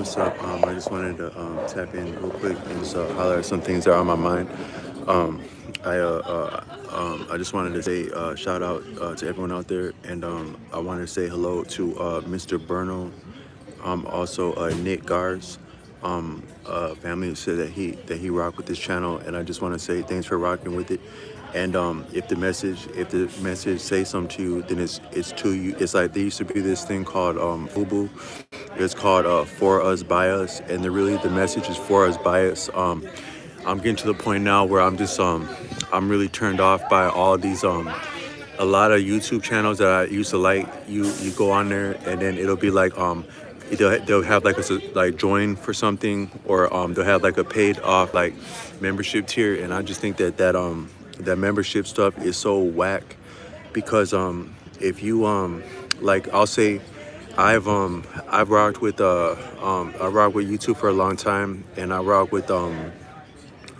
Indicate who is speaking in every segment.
Speaker 1: what's up? I just wanted to tap in real quick and just highlight some things that are on my mind. Um, I just wanted to say shout out to everyone out there, and I wanted to say hello to Mr. Burno, also Nick Gars. Family said that he rocked with this channel, and I just want to say thanks for rocking with it. And if the message say something to you, then it's to you. It's like there used to be this thing called Fubu. It's called For Us By Us, and the message is for us by us. I'm getting to the point now where I'm really turned off by all these a lot of YouTube channels that I used to like. You go on there, and then it'll be like they'll have like like join for something, or they'll have like a paid off like membership tier, and I just think that membership stuff is so whack because if you like I'll say I've rocked with I rocked with YouTube for a long time, and I rock with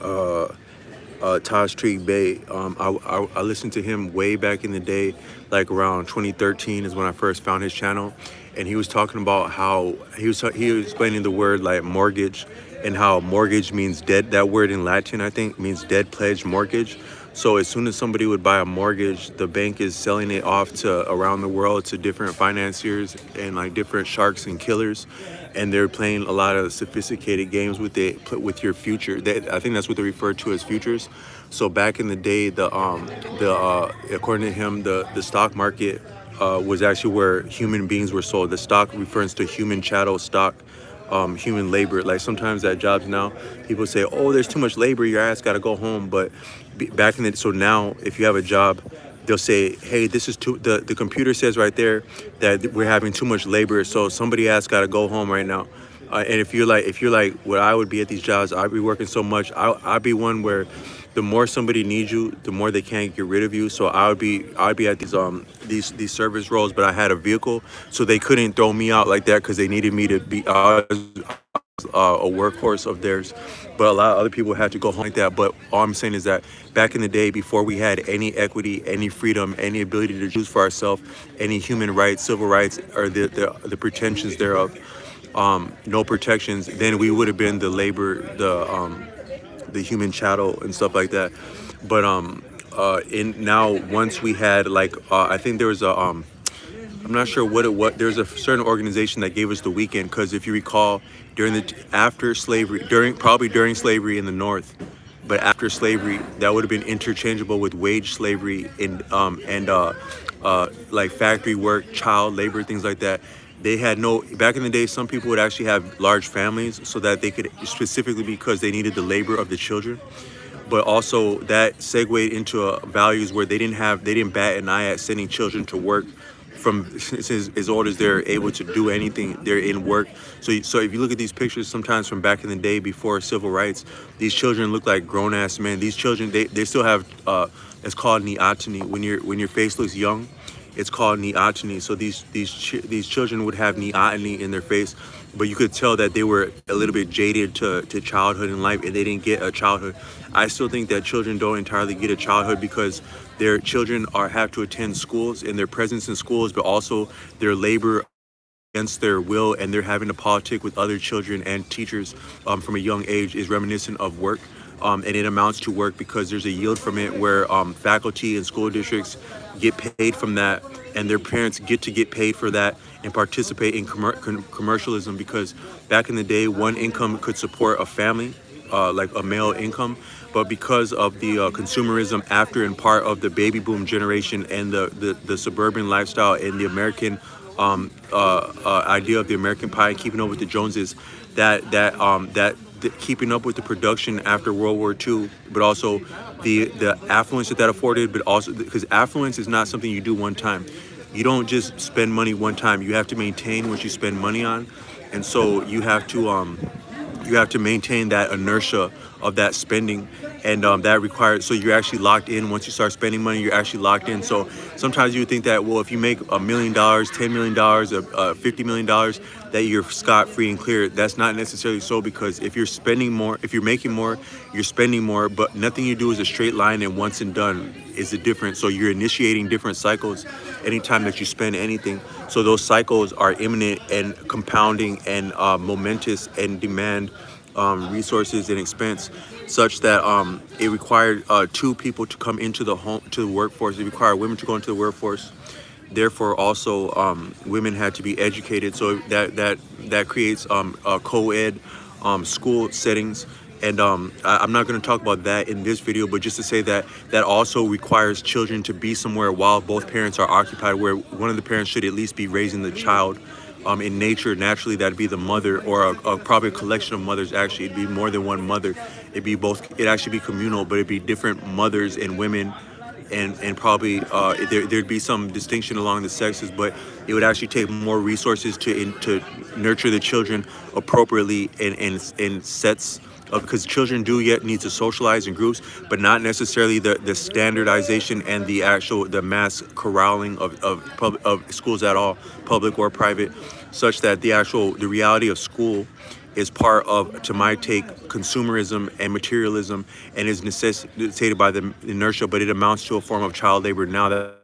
Speaker 1: uh Taj Street Bay. I listened to him way back in the day, like around 2013 is when I first found his channel, and he was talking about how he was explaining the word like mortgage, and how mortgage means dead. That word in Latin, I think, means dead pledge mortgage. So as soon as somebody would buy a mortgage, the bank is selling it off to around the world to different financiers and like different sharks and killers, and they're playing a lot of sophisticated games with it, with your future. I think that's what they refer to as futures. So back in the day, the according to him, the stock market was actually where human beings were sold. The stock refers to human chattel stock, human labor. Like sometimes at jobs now, people say, "Oh, there's too much labor. Your ass got to go home." But back in the so now, if you have a job, they'll say, "Hey, this is too." The computer says right there that we're having too much labor, so somebody ass got to go home right now. And if you're like what I would be at these jobs, I'd be working so much. I'd be one where the more somebody needs you, the more they can't get rid of you. So I'd be at these service roles, but I had a vehicle, so they couldn't throw me out like that because they needed me to be a workhorse of theirs. But a lot of other people had to go home like that. But all I'm saying is that back in the day, before we had any equity, any freedom, any ability to choose for ourselves, any human rights, civil rights, or the pretensions thereof, no protections, then we would have been the labor, the human chattel and stuff like that. But in now, once we had like I think there was a I'm not sure what there's a certain organization that gave us the weekend, because if you recall, during the after slavery, during slavery in the North, but after slavery, that would have been interchangeable with wage slavery and like factory work, child labor, things like that. They had no, back in the day, some people would actually have large families so that they could, specifically because they needed the labor of the children. But also that segued into values where they didn't bat an eye at sending children to work from since as old as they're able to do anything. They're in work. So if you look at these pictures sometimes from back in the day before civil rights, these children look like grown-ass men. These children, they still have it's called neoteny. When your face looks young, it's called neoteny. So these children would have neoteny in their face, but you could tell that they were a little bit jaded to childhood in life, and they didn't get a childhood. I still think that children don't entirely get a childhood because their children have to attend schools, and their presence in schools, but also their labor against their will, and they're having to politic with other children and teachers from a young age is reminiscent of work. And it amounts to work because there's a yield from it where faculty and school districts get paid from that, and their parents get to get paid for that and participate in commercialism, because back in the day, one income could support a family, like a male income. But because of the consumerism after and part of the baby boom generation and the suburban lifestyle and the American idea of the American pie, keeping up with the Joneses, that keeping up with the production after World War II, but also the affluence that afforded, but also because affluence is not something you do one time. You don't just spend money one time. You have to maintain what you spend money on, and so you have to maintain that inertia of that spending, and that requires, so you're actually locked in. Once you start spending money, you're actually locked in. So sometimes you would think that, well, if you make $1 million, $10 million, $50 million, that you're scot-free and clear. That's not necessarily so, because if you're spending more, if you're making more, you're spending more, but nothing you do is a straight line and once and done is the difference. So you're initiating different cycles anytime that you spend anything. So those cycles are imminent and compounding and momentous and demand resources and expense, such that it required two people to come into the home, to the workforce. It required women to go into the workforce. Therefore, also women had to be educated. So that creates co-ed school settings. And I'm not going to talk about that in this video, but just to say that that also requires children to be somewhere while both parents are occupied, where one of the parents should at least be raising the child. In nature, naturally, that'd be the mother, or probably a collection of mothers. Actually, it'd be more than one mother. It'd be both. It'd actually be communal, but it'd be different mothers and women, and probably there'd be some distinction along the sexes, but it would actually take more resources to nurture the children appropriately in sets of, because children do yet need to socialize in groups, but not necessarily the standardization and the mass corralling of schools at all, public or private, such that the reality of school is part of, to my take, consumerism and materialism, and is necessitated by the inertia, but it amounts to a form of child labor now that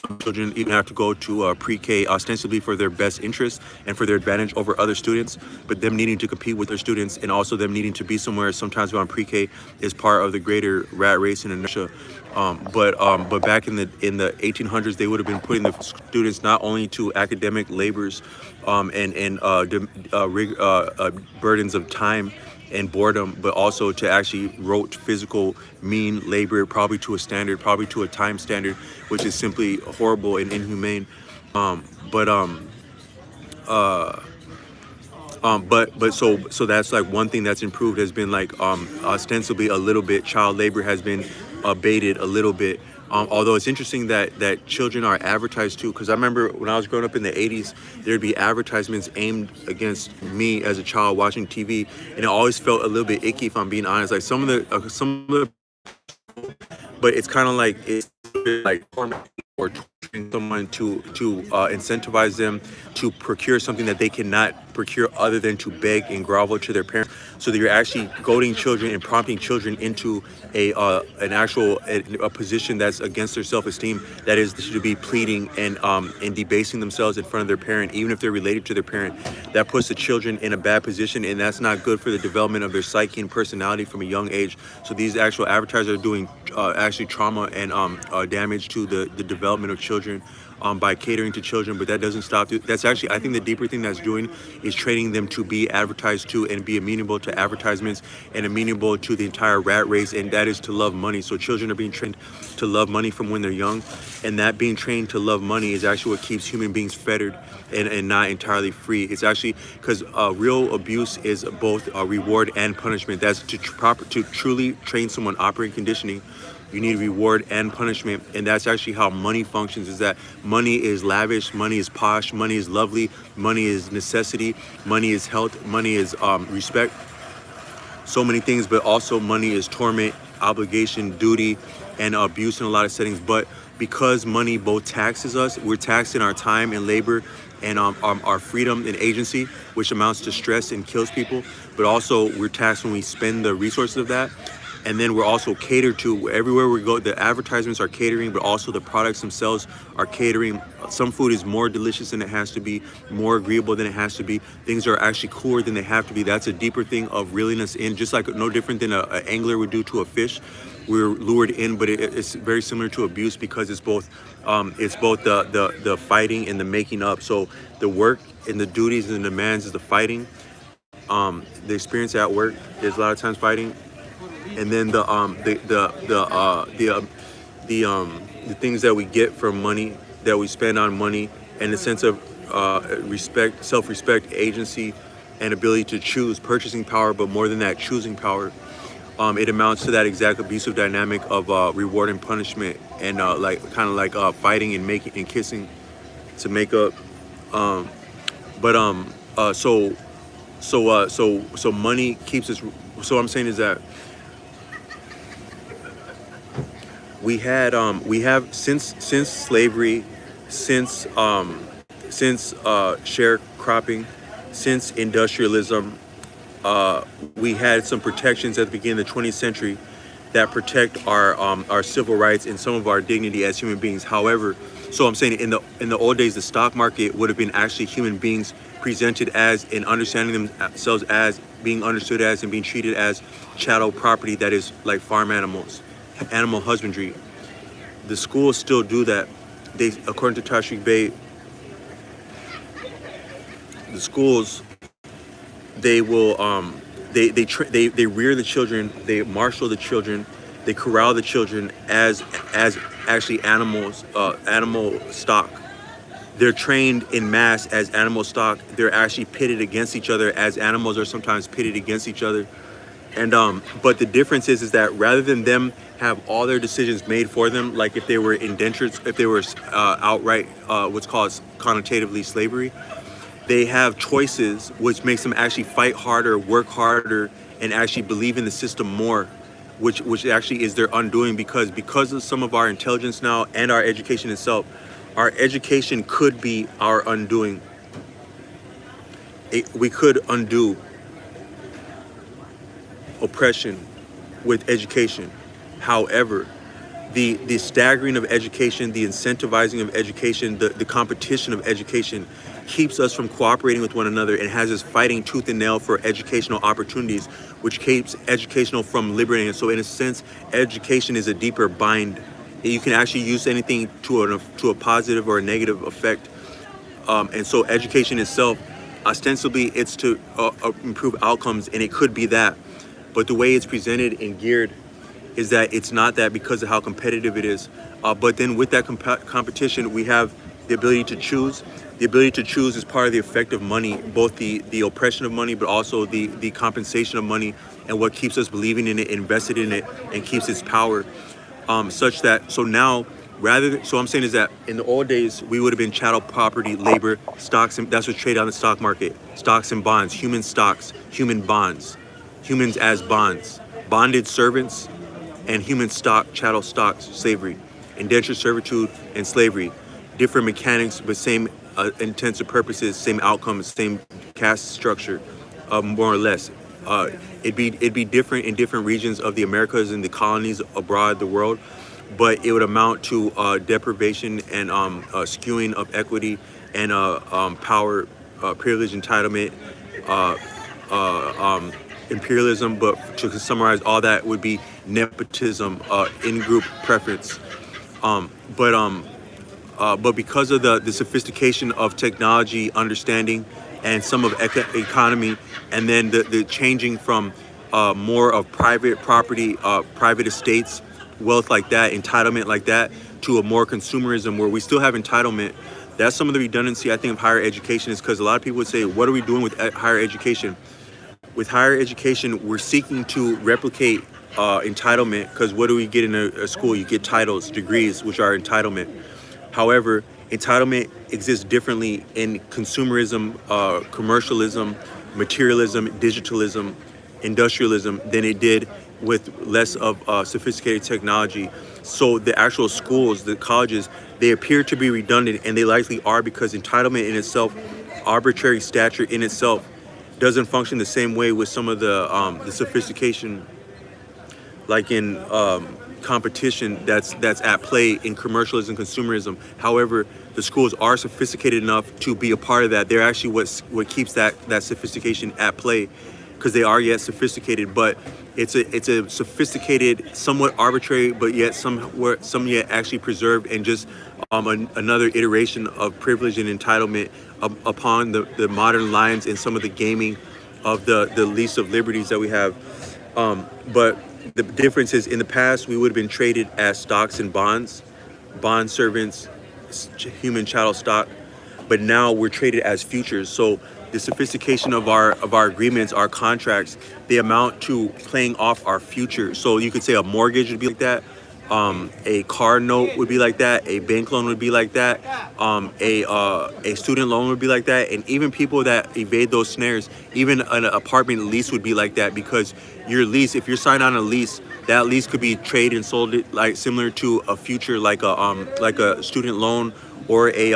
Speaker 1: some children even have to go to pre-K ostensibly for their best interest and for their advantage over other students, but them needing to compete with their students, and also them needing to be somewhere sometimes beyond pre-K is part of the greater rat race and inertia. But back in the 1800s, they would have been putting the students not only to academic labors and burdens of time and boredom, but also to actually rote physical mean labor, probably to a standard, probably to a time standard, which is simply horrible and inhumane. But so that's like one thing that's improved, has been like ostensibly a little bit child labor has been abated a little bit. Although it's interesting that children are advertised to, because I remember when I was growing up in the 80s, there'd be advertisements aimed against me as a child watching TV, and it always felt a little bit icky, if I'm being honest. Like some of the, but it's kind of like it's like tormenting or torturing someone to incentivize them to procure something that they cannot procure other than to beg and grovel to their parents. So that you're actually goading children and prompting children into a position that's against their self-esteem, that is to be pleading and debasing themselves in front of their parent, even if they're related to their parent. That puts the children in a bad position, and that's not good for the development of their psyche and personality from a young age. So these actual advertisers are doing actually trauma and damage to the development of children by catering to children. But that doesn't stop. That's actually, I think, the deeper thing that's doing is training them to be advertised to and be amenable to advertisements and amenable to the entire rat race, and that is to love money. So children are being trained to love money from when they're young, and that being trained to love money is actually what keeps human beings fettered and not entirely free. It's actually because real abuse is both a reward and punishment. That's to truly train someone operating conditioning. You need reward and punishment, and that's actually how money functions. Is that money is lavish, money is posh, money is lovely, money is necessity, money is health, money is respect. So many things, but also money is torment, obligation, duty, and abuse in a lot of settings. But because money both taxes us, we're taxed in our time and labor and our freedom and agency, which amounts to stress and kills people. But also we're taxed when we spend the resources of that. And then we're also catered to everywhere we go. The advertisements are catering, but also the products themselves are catering. Some food is more delicious than it has to be, more agreeable than it has to be. Things are actually cooler than they have to be. That's a deeper thing of reeling us in, just like no different than an angler would do to a fish. We're lured in, but it's very similar to abuse, because it's both the fighting and the making up. So the work and the duties and the demands is the fighting. The experience at work is a lot of times fighting. And then the things that we get from money, that we spend on money, and the sense of respect, self-respect, agency, and ability to choose, purchasing power, but more than that, choosing power. It amounts to that exact abusive dynamic of reward and punishment, and fighting and making and kissing to make up. So money keeps us So what I'm saying is that we have since slavery, since sharecropping, since industrialism, we had some protections at the beginning of the 20th century that protect our civil rights and some of our dignity as human beings. However, so I'm saying in the old days, the stock market would have been actually human beings presented as and understanding themselves as being understood as and being treated as chattel property that is like farm animals, animal husbandry. The schools still do that. They, according to Tashreeq Bey, the schools they will they rear the children, they marshal the children, they corral the children as actually animals, animal stock. They're trained in mass as animal stock. They're actually pitted against each other as animals are sometimes pitted against each other. And but the difference is that rather than them have all their decisions made for them, like if they were indentures, if they were outright what's called connotatively slavery, they have choices, which makes them actually fight harder, work harder, and actually believe in the system more, which actually is their undoing because of some of our intelligence now and our education itself. Our education could be our undoing. We could undo oppression with education. However, the staggering of education, the incentivizing of education, the competition of education keeps us from cooperating with one another and has us fighting tooth and nail for educational opportunities, which keeps educational from liberating us. So in a sense, education is a deeper bind. You can actually use anything to a positive or a negative effect. And so education itself, ostensibly, it's to improve outcomes, and it could be that. But the way it's presented and geared is that it's not that because of how competitive it is. But then with that competition, we have the ability to choose. The ability to choose is part of the effect of money, both the oppression of money, but also the compensation of money and what keeps us believing in it, invested in it, and keeps its power. Such that, so now, so I'm saying is that in the old days, we would have been chattel property, labor, stocks, and that's what's traded on the stock market. Stocks and bonds, human stocks, human bonds, humans as bonds, bonded servants, and human stock, chattel stocks, slavery, indentured servitude, and slavery. Different mechanics, but same intents and purposes, same outcomes, same caste structure, more or less. It'd be different in different regions of the Americas and the colonies abroad the world, but it would amount to deprivation and skewing of equity and power, privilege, entitlement, imperialism. But to summarize, all that would be nepotism, in-group preference. But because of the sophistication of technology, understanding, and some of economy, and then the changing from more of private property, private estates, wealth like that, entitlement like that, to a more consumerism where we still have entitlement. That's some of the redundancy, I think, of higher education, is because a lot of people would say, what are we doing with higher education? With higher education, we're seeking to replicate entitlement, because what do we get in a school? You get titles, degrees, which are entitlement. However, entitlement exists differently in consumerism, commercialism, materialism, digitalism, industrialism than it did with less of sophisticated technology. So the actual schools, the colleges, they appear to be redundant, and they likely are, because entitlement in itself, arbitrary stature in itself, doesn't function the same way with some of the sophistication, like in competition that's at play in commercialism, consumerism. However, the schools are sophisticated enough to be a part of that. They're actually what keeps that sophistication at play, because they are yet sophisticated. But it's a sophisticated, somewhat arbitrary, but yet some yet actually preserved, and just another iteration of privilege and entitlement upon the modern lines and some of the gaming of the least of liberties that we have. But the difference is, in the past, we would have been traded as stocks and bonds, bond servants, human chattel stock, but now we're traded as futures. So the sophistication of our agreements, our contracts, they amount to playing off our future. So you could say a mortgage would be like that. A car note would be like that. A bank loan would be like that. A student loan would be like that. And even people that evade those snares, even an apartment lease would be like that, because your lease, if you're signed on a lease, that lease could be traded and sold, it like similar to a future, like a student loan or a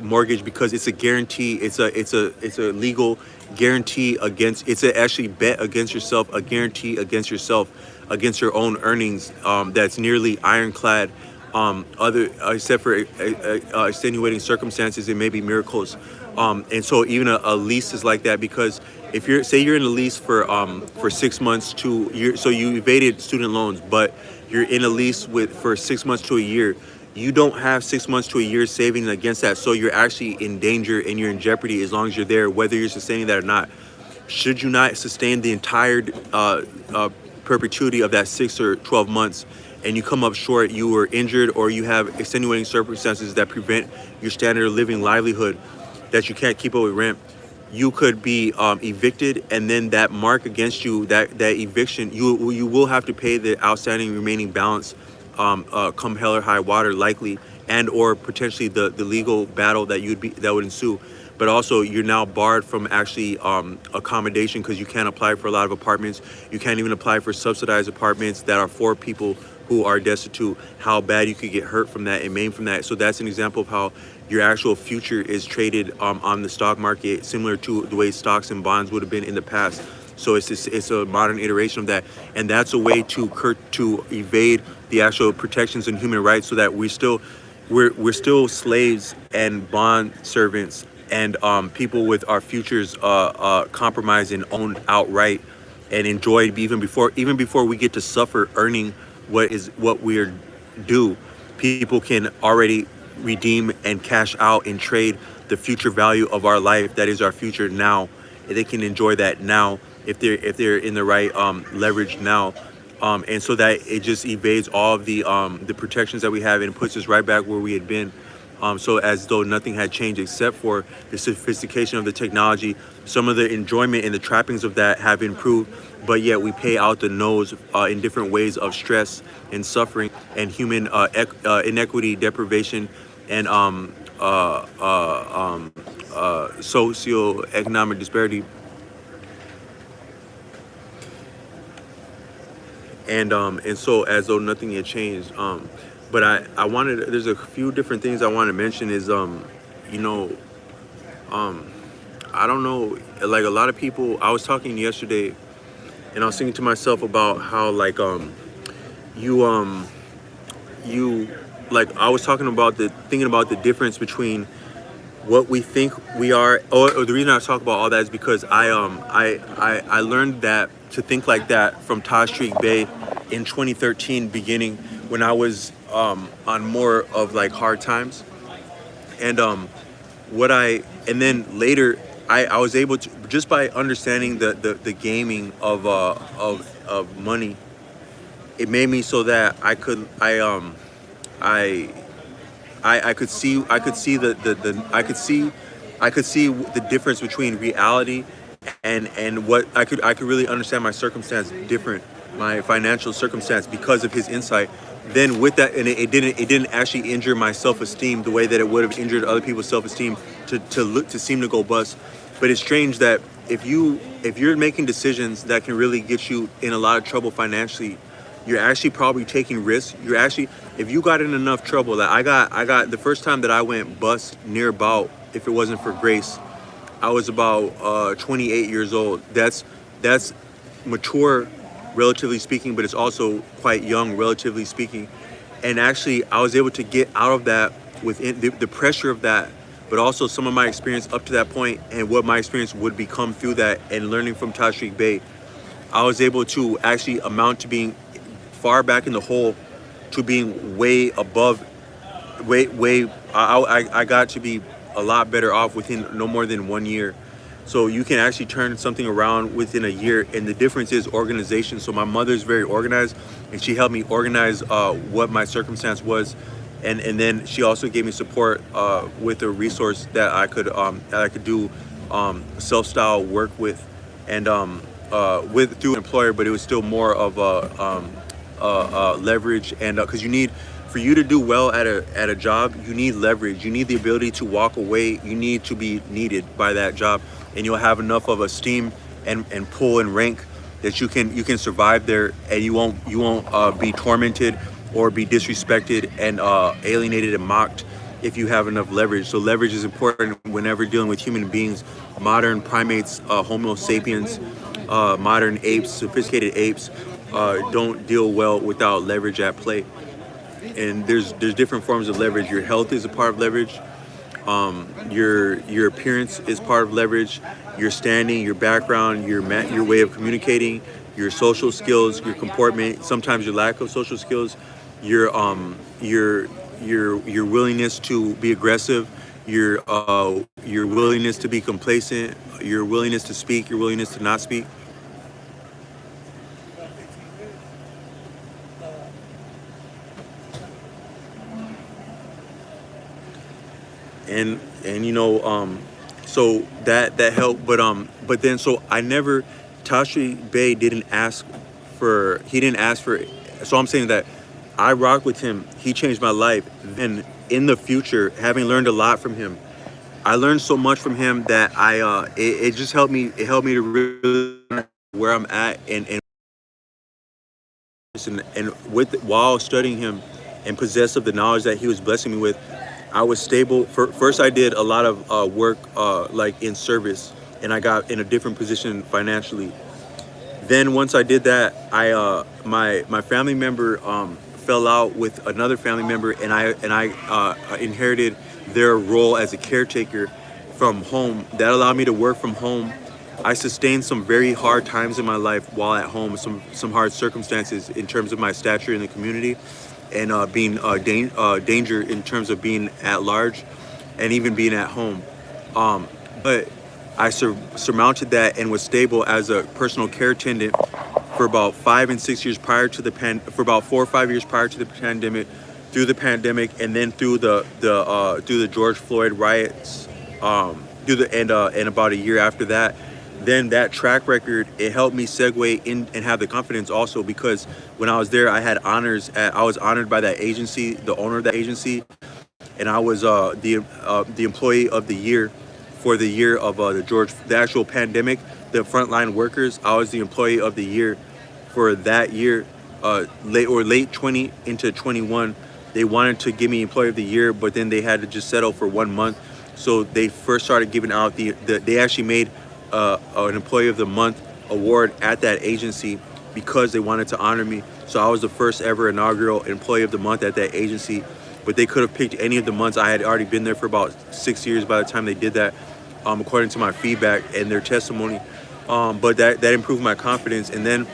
Speaker 1: mortgage, because it's a guarantee. It's a legal guarantee against. It's a actually bet against yourself, a guarantee against yourself, against your own earnings. That's nearly ironclad. Other except for extenuating circumstances and maybe miracles. And so even a lease is like that, because if you're, say you're in a lease for 6 months to year, so you evaded student loans, but you're in a lease with for 6 months to a year, you don't have 6 months to a year saving against that. So you're actually in danger and you're in jeopardy as long as you're there, whether you're sustaining that or not. Should you not sustain the entire perpetuity of that 6 or 12 months, and you come up short, you were injured, or you have extenuating circumstances that prevent your standard of living livelihood, that you can't keep up with rent, you could be evicted, and then that mark against you, that eviction, you will have to pay the outstanding remaining balance, come hell or high water, likely, and or potentially the legal battle that would ensue. But also, you're now barred from actually accommodation, because you can't apply for a lot of apartments. You can't even apply for subsidized apartments that are for people who are destitute. How bad you could get hurt from that and maimed from that. So that's an example of how your actual future is traded on the stock market, similar to the way stocks and bonds would have been in the past. So it's a modern iteration of that, and that's a way to evade the actual protections and human rights, so that we're still slaves and bond servants, and people with our futures compromised and owned outright and enjoyed even before we get to suffer earning what we're due. People can already redeem and cash out and trade the future value of our life, that is our future now. They can enjoy that now if they're in the right leverage now. And so that it just evades all of the protections that we have, and puts us right back where we had been. So as though nothing had changed, except for the sophistication of the technology. Some of the enjoyment and the trappings of that have improved, but yet we pay out the nose in different ways of stress and suffering and human inequity, deprivation, and socioeconomic disparity. And so as though nothing had changed. But I wanted, there's a few different things I want to mention is, I don't know, like a lot of people, I was talking yesterday and I was thinking to myself about how like, I was talking about thinking about the difference between what we think we are, or the reason I talk about all that is because I learned that to think like that from Taj Street Bay in 2013, beginning when I was on more of like hard times, and then later I was able to, just by understanding the gaming of money, it made me so that I could see the difference between reality and what I could really understand my circumstance different, my financial circumstance, because of his insight. Then with that, and it didn't actually injure my self-esteem the way that it would have injured other people's self-esteem to seem to go bust. But it's strange that if you're making decisions that can really get you in a lot of trouble financially, you're actually probably taking risks. You're actually, if you got in enough trouble that I got the first time that I went bust near about, if it wasn't for grace, I was about 28 years old. That's mature, relatively speaking, but it's also quite young, relatively speaking. And actually, I was able to get out of that within the pressure of that, but also some of my experience up to that point and what my experience would become through that, and learning from Taj Street Bay. I was able to actually amount to being far back in the hole to being way above, I got to be a lot better off within no more than 1 year. So you can actually turn something around within a year, and the difference is organization. So my mother's very organized, and she helped me organize what my circumstance was, and then she also gave me support with a resource that I could do self-style work with, and through an employer, but it was still more of a leverage, and because you need, for you to do well at a job, you need leverage. You need the ability to walk away. You need to be needed by that job, and you'll have enough of esteem and pull and rank that you can survive there, and you won't be tormented or be disrespected and alienated and mocked if you have enough leverage. So leverage is important whenever dealing with human beings, modern primates, Homo sapiens, modern apes, sophisticated apes, don't deal well without leverage at play. And there's different forms of leverage. Your health is a part of leverage. Your appearance is part of leverage. Your standing, your background, your way of communicating, your social skills, your comportment, sometimes your lack of social skills, your your willingness to be aggressive, your willingness to be complacent, your willingness to speak, your willingness to not speak. And so that helped, but then so I never, Tashi Bey didn't ask for it. So I'm saying that I rock with him. He changed my life. And in the future, having learned a lot from him, I learned so much from him that it just helped me. It helped me to really where I'm at, and with while studying him and possessed of the knowledge that he was blessing me with, I was stable. First, I did a lot of work like in service, and I got in a different position financially. Then once I did that, my family member fell out with another family member, and I inherited their role as a caretaker from home. That allowed me to work from home. I sustained some very hard times in my life while at home, some hard circumstances in terms of my stature in the community, and being danger in terms of being at large, and even being at home. But I surmounted that and was stable as a personal care attendant for about 5 and 6 years prior to for about 4 or 5 years prior to the pandemic, through the pandemic, and then through the George Floyd riots, and about a year after that. Then that track record, it helped me segue in and have the confidence also, because when I was there, I had honors. I was honored by that agency, the owner of that agency, and I was the employee of the year for the year of the actual pandemic, the frontline workers. I was the employee of the year for that year, late 20 into 21. They wanted to give me employee of the year, but then they had to just settle for 1 month. So they first started giving out they actually made an employee of the month award at that agency because they wanted to honor me. So I was the first ever inaugural employee of the month at that agency, but they could have picked any of the months. I had already been there for about 6 years by the time they did that, according to my feedback and their testimony. But that improved my confidence. And then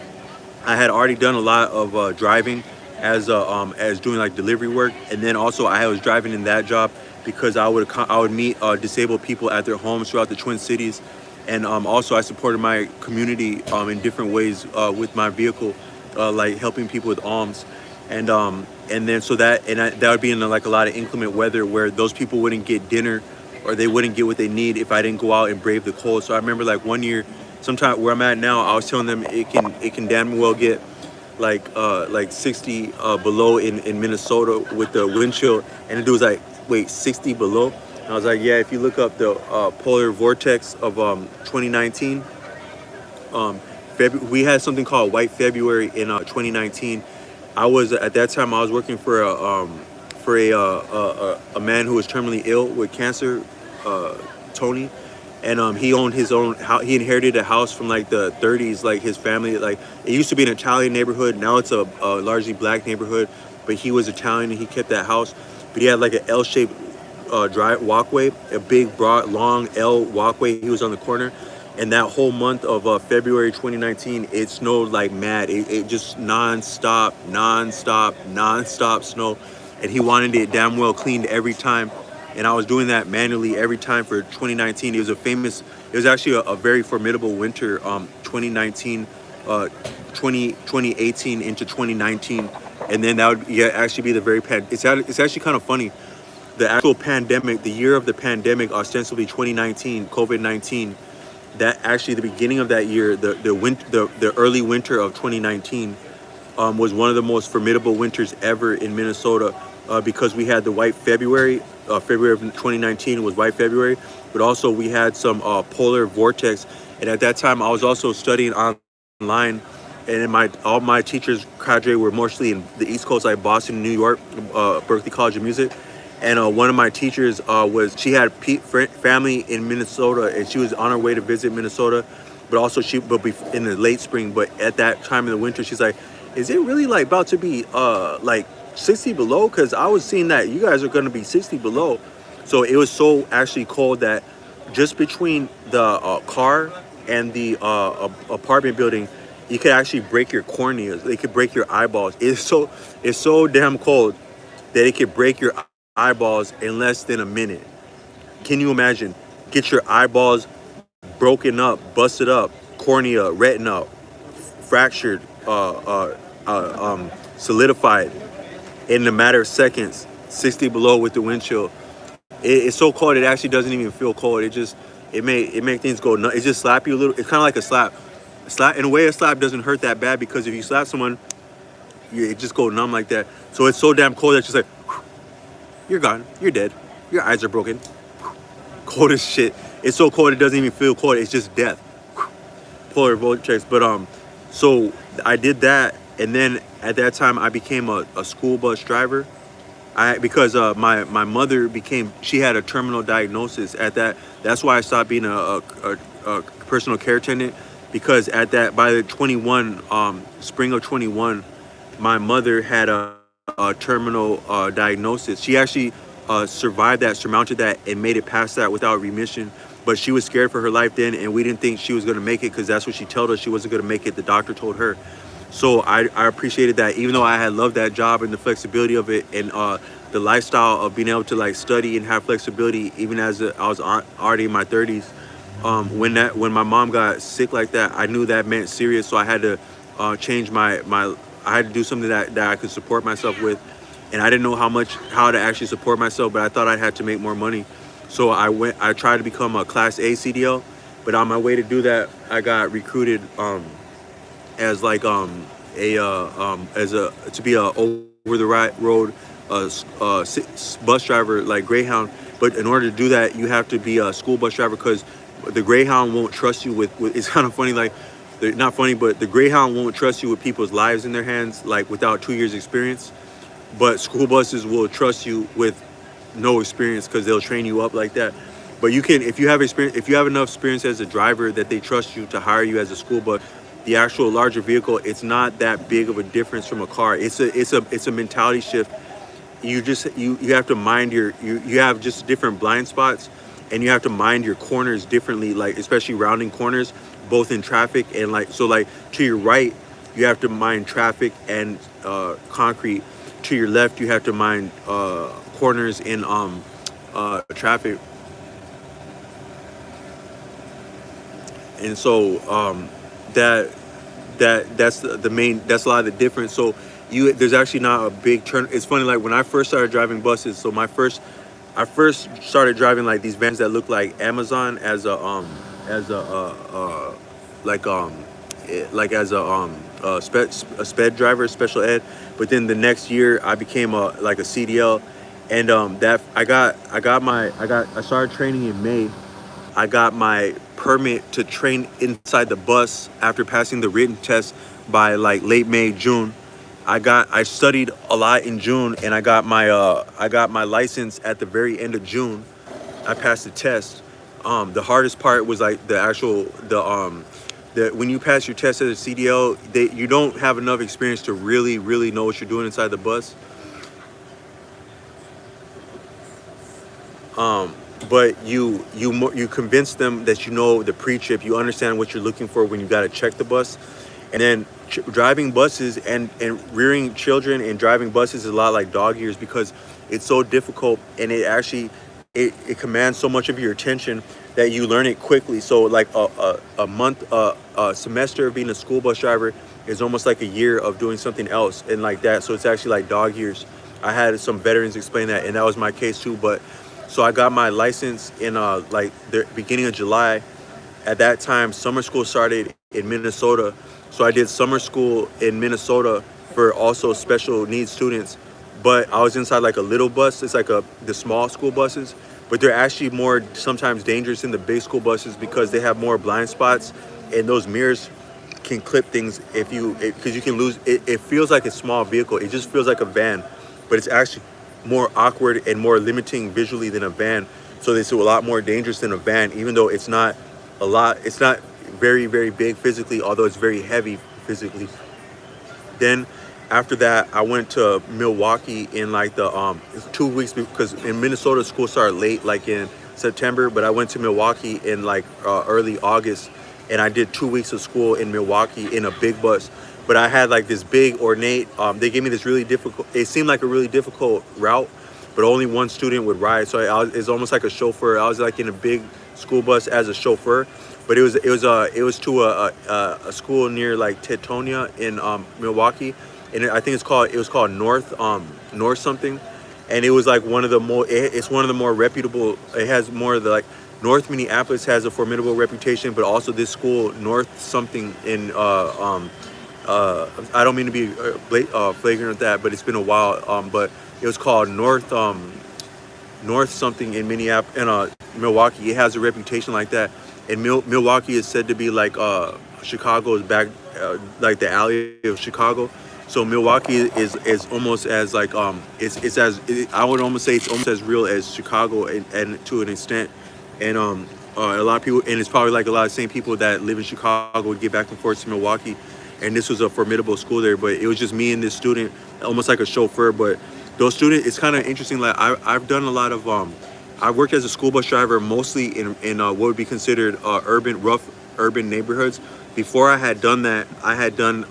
Speaker 1: I had already done a lot of driving as doing like delivery work, and then also I was driving in that job because I would meet disabled people at their homes throughout the Twin Cities. And also I supported my community in different ways with my vehicle, like helping people with alms, and then that would be in like a lot of inclement weather where those people wouldn't get dinner, or they wouldn't get what they need if I didn't go out and brave the cold. So I remember like one year, sometime where I'm at now, I was telling them it can damn well get like 60 below in Minnesota with the wind chill, and the dude was like, wait, 60 below? I was like, yeah, if you look up the polar vortex of 2019, we had something called White February in 2019. I was at that time I was working for a man who was terminally ill with cancer, Tony, and he owned his own. He inherited a house from like the 30s, like his family. Like it used to be an Italian neighborhood, now it's a largely black neighborhood. But he was Italian and he kept that house. But he had like an L-shaped drive walkway, a big, broad, long L walkway. He was on the corner, and that whole month of February 2019, it snowed like mad. It just non-stop snow, and he wanted it damn well cleaned every time. And I was doing that manually every time for 2019. It was actually a very formidable winter, 2019, 2018 into 2019, and then that would actually be the very it's actually kind of funny. The actual pandemic, the year of the pandemic, ostensibly 2019, COVID-19, that actually the beginning of that year, the early winter of 2019, was one of the most formidable winters ever in Minnesota, because we had the white February. February of 2019 was white February, but also we had some polar vortex. And at that time, I was also studying online, and all my teachers graduated were mostly in the East Coast, like Boston, New York, Berklee College of Music. And one of my teachers she had family in Minnesota, and she was on her way to visit Minnesota, but also in the late spring. But at that time in the winter, she's like, "Is it really like about to be like 60 below? Because I was seeing that you guys are going to be 60 below." So it was so actually cold that just between the car and the apartment building, you could actually break your corneas. It could break your eyeballs. It's so damn cold that it could break your eyeballs in less than a minute. Can you imagine? Get your eyeballs broken up, busted up, cornea, retina, fractured, solidified in a matter of seconds, 60 below with the wind chill. It's so cold it actually doesn't even feel cold. It make things go nuts. It just slap you a little. It's kind of like a slap. In a way, a slap doesn't hurt that bad, because if you slap someone, it just go numb like that. So it's so damn cold that you're just like, you're gone, you're dead, your eyes are broken. Cold as shit. It's so cold it doesn't even feel cold. It's just death. Polar vortex. But so I did that, and then at that time I became a school bus driver. Because my mother she had a terminal diagnosis at that. That's why I stopped being a personal care attendant, because by the spring of 21, my mother had a terminal diagnosis. She actually survived that, surmounted that, and made it past that without remission. But she was scared for her life then, and we didn't think she was going to make it, because that's what she told us. She wasn't going to make it. The doctor told her. So I appreciated that, even though I had loved that job and the flexibility of it, and the lifestyle of being able to like study and have flexibility, even as I was already in my 30s. When my mom got sick like that, I knew that meant serious. So I had to change I had to do something that I could support myself with, and I didn't know how to actually support myself, but I thought I had to make more money. So I tried to become a Class A CDL, but on my way to do that, I got recruited as like to be a over the road bus driver, like Greyhound. But in order to do that, you have to be a school bus driver, because the Greyhound won't trust you with it's kind of funny, like not funny, but the Greyhound won't trust you with people's lives in their hands, like without 2 years experience. But school buses will trust you with no experience, because they'll train you up like that. But you can, if you have enough experience as a driver that they trust you to hire you as a school bus. The actual larger vehicle, it's not that big of a difference from a car. It's a mentality shift. You have to mind you have just different blind spots, and you have to mind your corners differently, like especially rounding corners, both in traffic and like to your right, you have to mind traffic and concrete. To your left, you have to mind corners in traffic. And so that's the main, that's a lot of the difference. So there's actually not a big turn. It's funny, like when I first started driving buses, so I first started driving like these vans that look like Amazon as a sped driver, special ed. But then the next year I became a CDL, and I started training in May. I got my permit to train inside the bus after passing the written test by like late May, June. I studied a lot in June, and I got my license at the very end of June. I passed the test. The hardest part was like when you pass your test as a CDL, you don't have enough experience to really know what you're doing inside the bus. But you convince them that you know the pre-trip, you understand what you're looking for when you got to check the bus. And then driving buses and rearing children and driving buses is a lot like dog years, because it's so difficult, and it actually it commands so much of your attention that you learn it quickly. So like a semester of being a school bus driver is almost like a year of doing something else, and like that. So it's actually like dog years. I had some veterans explain that, and that was my case too. But so I got my license in like the beginning of July. At that time, summer school started in Minnesota. So I did summer school in Minnesota for also special needs students. But I was inside like a little bus. It's like the small school buses, but they're actually more sometimes dangerous than the big school buses because they have more blind spots, and those mirrors can clip things if you because you can lose it. It feels like a small vehicle. It just feels like a van, but it's actually more awkward and more limiting visually than a van. So it's a lot more dangerous than a van, even though it's not a lot. It's not very, very big physically, although it's very heavy physically. Then after that, I went to Milwaukee in like the 2 weeks, because in Minnesota school started late, like in September, but I went to Milwaukee in like early August, and I did 2 weeks of school in Milwaukee in a big bus. But I had like this big ornate. They gave me this really difficult. It seemed like a really difficult route, but only one student would ride. So it's almost like a chauffeur. I was like in a big school bus as a chauffeur, but it was to a school near like Tetonia in Milwaukee, and I think it was called North something, and it was like one of the more it's one of the more reputable. It has more of the like North Minneapolis has a formidable reputation, but also this school North something in I don't mean to be flagrant with that, but it's been a while. But it was called North something in Minneapolis in Milwaukee. It has a reputation like that, and Milwaukee is said to be like Chicago's back, like the alley of Chicago. So Milwaukee is almost as like it's as I would almost say it's almost as real as Chicago, and to an extent, and a lot of people, and it's probably like a lot of the same people that live in Chicago would get back and forth to Milwaukee. And this was a formidable school there, but it was just me and this student, almost like a chauffeur. But those students, it's kind of interesting. Like I've done a lot of I worked as a school bus driver mostly in what would be considered rough urban neighborhoods. Before I had done that, I had done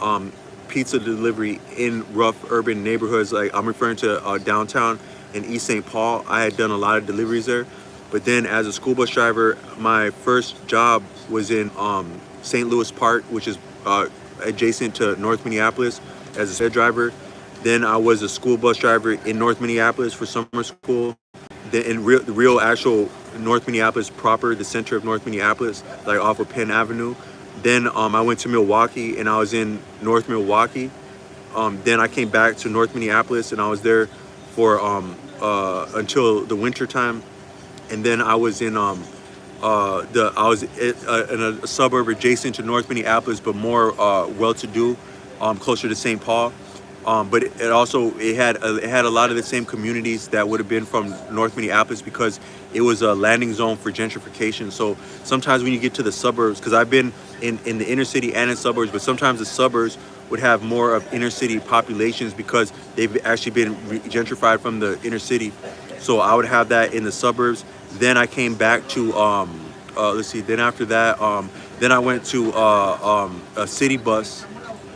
Speaker 1: pizza delivery in rough urban neighborhoods. Like I'm referring to downtown in East St. Paul. I had done a lot of deliveries there. But then as a school bus driver, my first job was in St. Louis Park, which is adjacent to North Minneapolis, as a head driver. Then I was a school bus driver in North Minneapolis for summer school. Then in real actual North Minneapolis proper, the center of North Minneapolis, like off of Penn Avenue. Then I went to Milwaukee, and I was in North Milwaukee. Then I came back to North Minneapolis, and I was there for until the winter time. And then I was in I was in a suburb adjacent to North Minneapolis, but more well-to-do, closer to St. Paul. But it had a lot of the same communities that would have been from North Minneapolis, because it was a landing zone for gentrification. So sometimes when you get to the suburbs, because I've been in the inner city and in suburbs, but sometimes the suburbs would have more of inner city populations because they've actually been gentrified from the inner city. So I would have that in the suburbs. Then I came back to let's see. Then after that, then I went to a city bus,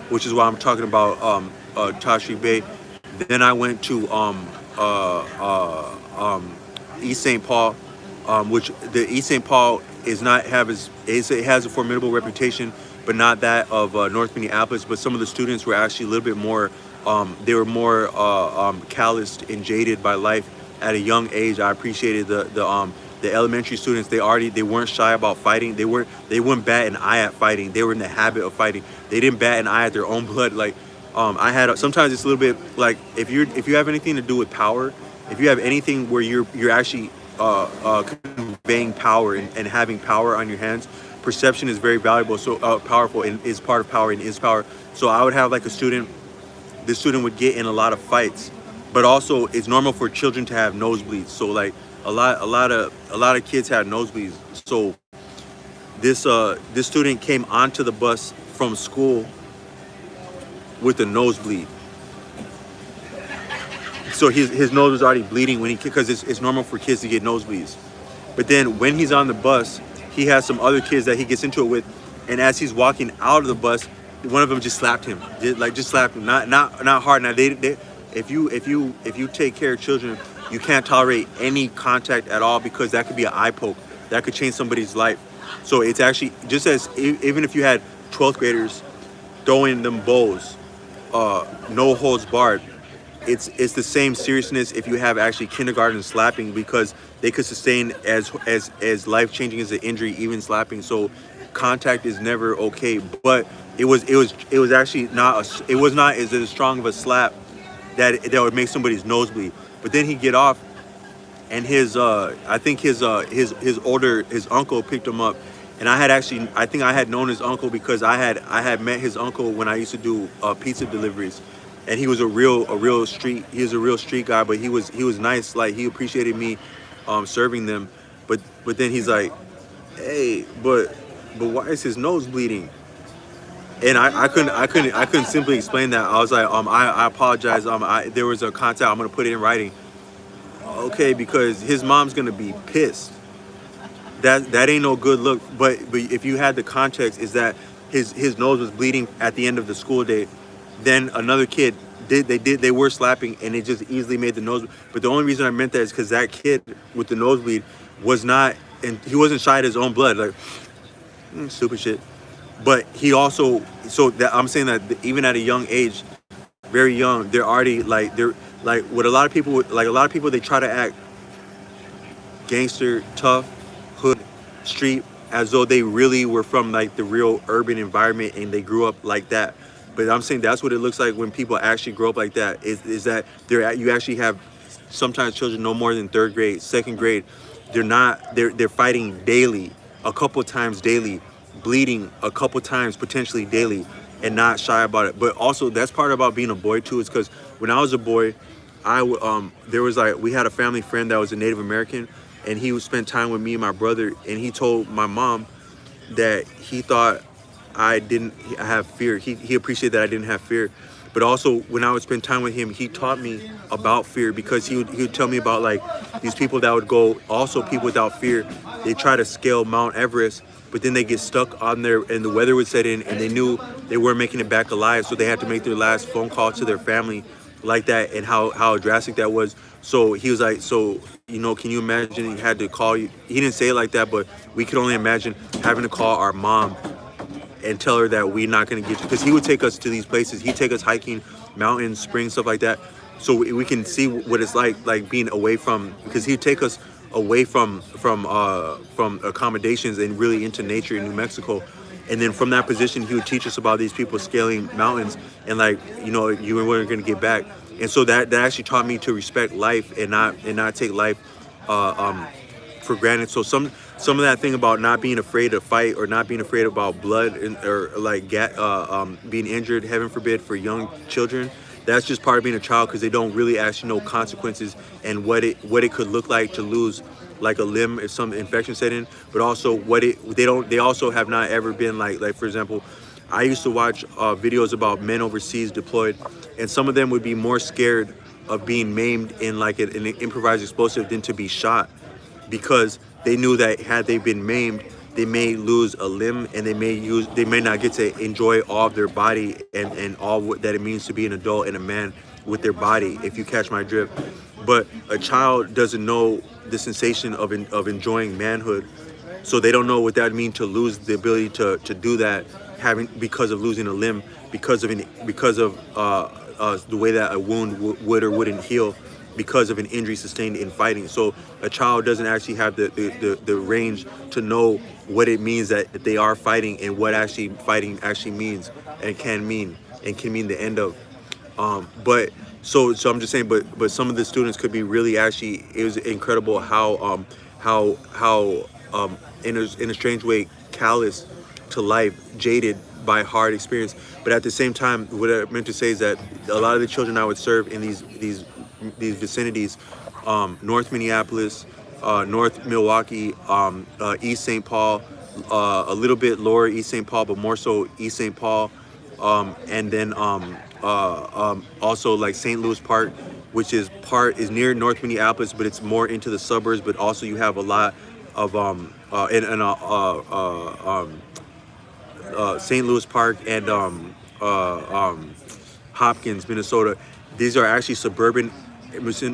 Speaker 1: which is why I'm talking about Tashi Bay. Then I went to East St. Paul, which the East St. Paul is not have as it has a formidable reputation, but not that of North Minneapolis. But some of the students were actually a little bit more. They were more calloused and jaded by life at a young age. I appreciated the elementary students. They weren't shy about fighting. They wouldn't bat an eye at fighting. They were in the habit of fighting. They didn't bat an eye at their own blood. Like I had sometimes it's a little bit like if you have anything to do with power, if you have anything where you're actually conveying power and having power on your hands, perception is very valuable. So powerful, and is part of power and is power. So I would have like a student. This student would get in a lot of fights, but also it's normal for children to have nosebleeds. So like a lot of kids had nosebleeds. So this student came onto the bus from school with a nosebleed. So his nose was already bleeding because it's normal for kids to get nosebleeds. But then when he's on the bus, he has some other kids that he gets into it with, and as he's walking out of the bus, one of them just slapped him. Just slapped him, not hard. Now if you take care of children, you can't tolerate any contact at all, because that could be an eye poke that could change somebody's life. So it's actually just as even if you had 12th graders throwing them bows, no holds barred, it's the same seriousness if you have actually kindergarten slapping, because they could sustain as life changing as an injury, even slapping. So contact is never okay. But it was actually not it was not as strong of a slap that would make somebody's nose bleed. But then he'd get off, and I think his uncle picked him up, and I think I had known his uncle because I had met his uncle when I used to do pizza deliveries, and he was a real street guy, but he was nice, like he appreciated me serving them. But then he's like, hey, but why is his nose bleeding? And I couldn't simply explain that. I was like, I apologize. There was a contact. I'm gonna put it in writing. Okay, because his mom's gonna be pissed. That ain't no good look. But if you had the context, is that his nose was bleeding at the end of the school day. Then another kid they were slapping, and it just easily made the nose. But the only reason I meant that is because that kid with the nosebleed was not, and he wasn't shy at his own blood, like stupid shit. But he also, so that I'm saying that even at a young age, very young, they're already like they're like what a lot of people they try to act gangster, tough, hood, street, as though they really were from like the real urban environment and they grew up like that. But I'm saying that's what it looks like when people actually grow up like that. Is that you actually have sometimes children no more than third grade, second grade. They're fighting daily, a couple times daily, bleeding a couple times potentially daily, and not shy about it. But also that's part about being a boy too, is because when I was a boy, there was like, we had a family friend that was a Native American, and he would spend time with me and my brother, and he told my mom that he thought I didn't have fear. He appreciated that I didn't have fear. But also when I would spend time with him, he taught me about fear, because he would tell me about like these people that would go, also people without fear, they try to scale Mount Everest, but then they get stuck on there and the weather would set in, and they knew they weren't making it back alive, so they had to make their last phone call to their family like that, and how drastic that was. So he was like, so, you know, can you imagine he had to call you? He didn't say it like that, but we could only imagine having to call our mom and tell her that we're not going to get you, because he would take us to these places. He'd take us hiking, mountains, springs, stuff like that, so we can see what it's like being away from, because he'd take us away from accommodations and really into nature in New Mexico. And then from that position, he would teach us about these people scaling mountains, and like, you know, you weren't going to get back. And so that actually taught me to respect life and not take life for granted. So some of that thing about not being afraid to fight, or not being afraid about blood, or like being injured, heaven forbid, for young children, that's just part of being a child, because they don't really actually know consequences and what it could look like to lose like a limb if some infection set in. But also they also have not ever been like for example, I used to watch videos about men overseas deployed, and some of them would be more scared of being maimed in like an improvised explosive than to be shot, because they knew that had they been maimed, they may lose a limb, and they may not get to enjoy all of their body and all that it means to be an adult and a man with their body, if you catch my drift. But a child doesn't know the sensation of enjoying manhood, so they don't know what that means to lose the ability to do that, because of losing a limb, because of the way that a wound would or wouldn't heal, because of an injury sustained in fighting. So a child doesn't actually have the range to know what it means that they are fighting, and what actually fighting actually means and can mean the end of. But so I'm just saying, but some of the students could be really, actually, it was incredible how in a strange way callous to life, jaded by hard experience. But at the same time, what I meant to say is that a lot of the children I would serve in these vicinities, North Minneapolis, North Milwaukee, East St. Paul, a little bit lower East St. Paul, but more so East St. Paul, and then also like St. Louis Park, which is near North Minneapolis, but it's more into the suburbs. But also you have a lot of St. Louis Park and Hopkins, Minnesota. These are actually suburban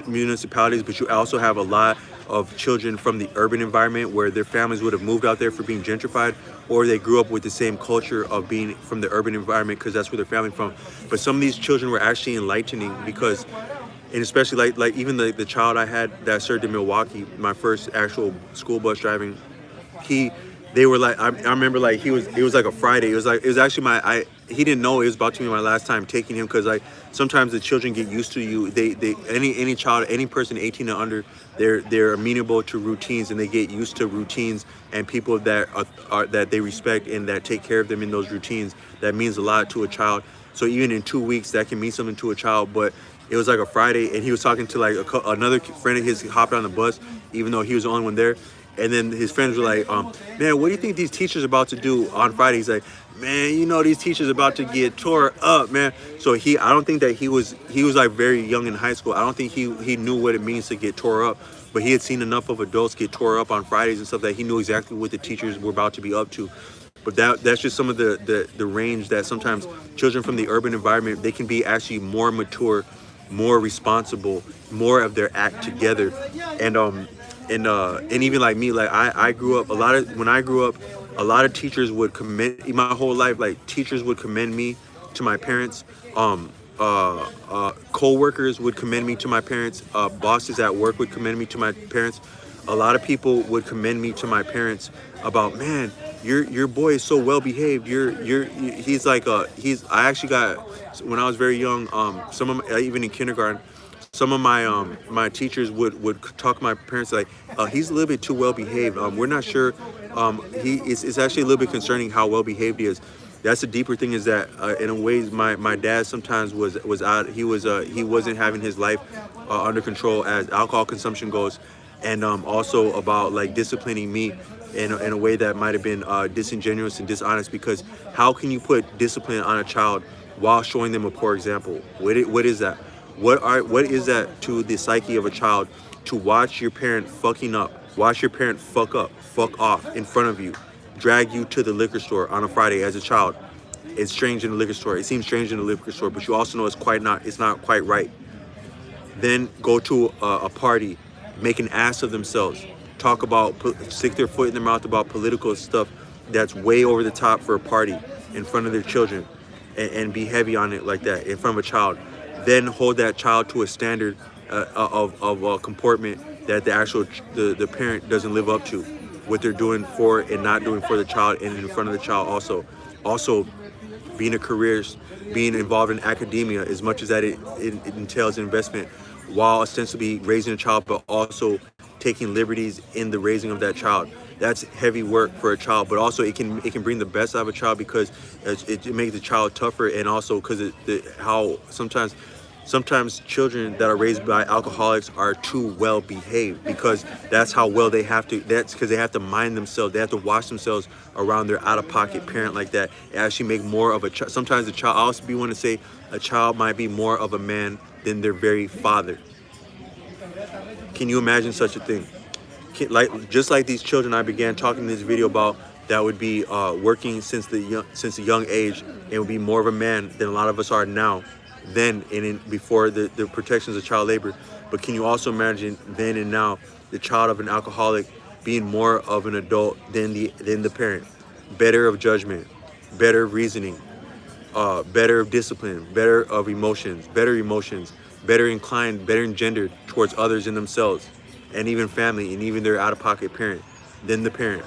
Speaker 1: municipalities, but you also have a lot of children from the urban environment where their families would have moved out there for being gentrified, or they grew up with the same culture of being from the urban environment because that's where their family from. But some of these children were actually enlightening, because, and especially like even the child I had that served in Milwaukee, my first actual school bus driving, he they were like, I remember like it was like a Friday. It was actually he didn't know it was about to be my last time taking him, because like sometimes the children get used to you. They any child, any person 18 and under, they're amenable to routines, and they get used to routines and people that are that they respect and that take care of them in those routines. That means a lot to a child. So even in 2 weeks, that can mean something to a child. But it was like a Friday, and he was talking to like another friend of his, hopped on the bus, even though he was the only one there. And then his friends were like, man, what do you think these teachers are about to do on Friday? He's like, man, you know, these teachers are about to get tore up, man. So I don't think that he was like very young in high school. I don't think he knew what it means to get tore up, but he had seen enough of adults get tore up on Fridays and stuff that he knew exactly what the teachers were about to be up to. But that's just some of the range that sometimes children from the urban environment, they can be actually more mature, more responsible, more of their act together. And even like me, like I grew up when I grew up, a lot of teachers would commend my whole life. Like teachers would commend me to my parents. Co-workers would commend me to my parents. Bosses at work would commend me to my parents. A lot of people would commend me to my parents about, man, your boy is so well behaved. He's like I actually got, when I was very young, even in kindergarten, some of my teachers would talk to my parents like, he's a little bit too well behaved. We're not sure. It's actually a little bit concerning how well behaved he is. That's the deeper thing, is that in a way my dad sometimes was out. He wasn't having his life under control as alcohol consumption goes, and also about like disciplining me in a way that might have been disingenuous and dishonest, because how can you put discipline on a child while showing them a poor example? What is that? What is that to the psyche of a child, to watch your parent fucking up, watch your parent fuck up, fuck off in front of you, drag you to the liquor store on a Friday as a child? It's strange in the liquor store. It seems strange in the liquor store, but you also know it's not quite right. Then go to a party, make an ass of themselves, stick their foot in their mouth about political stuff that's way over the top for a party in front of their children, and be heavy on it like that in front of a child. Then hold that child to a standard of comportment that the parent doesn't live up to, what they're doing for and not doing for the child and in front of the child also being being involved in academia, as much as that it entails investment, while ostensibly raising a child, but also taking liberties in the raising of that child. That's heavy work for a child, but also it can bring the best out of a child, because it makes the child tougher, and also because how sometimes children that are raised by alcoholics are too well behaved, because that's how well they have to. That's because they have to mind themselves. They have to watch themselves around their out-of-pocket parent like that. It actually make more of a child. Sometimes the child, I also want to say, a child might be more of a man than their very father. Can you imagine such a thing? Just like these children I began talking in this video about, that would be working since a young age, and would be more of a man than a lot of us are now, then before the protections of child labor. But can you also imagine then and now the child of an alcoholic being more of an adult than the parent, better of judgment, better of reasoning, better of discipline, better of emotions, better inclined, better engendered towards others and themselves, and even family, and even their out-of-pocket parent than the parent?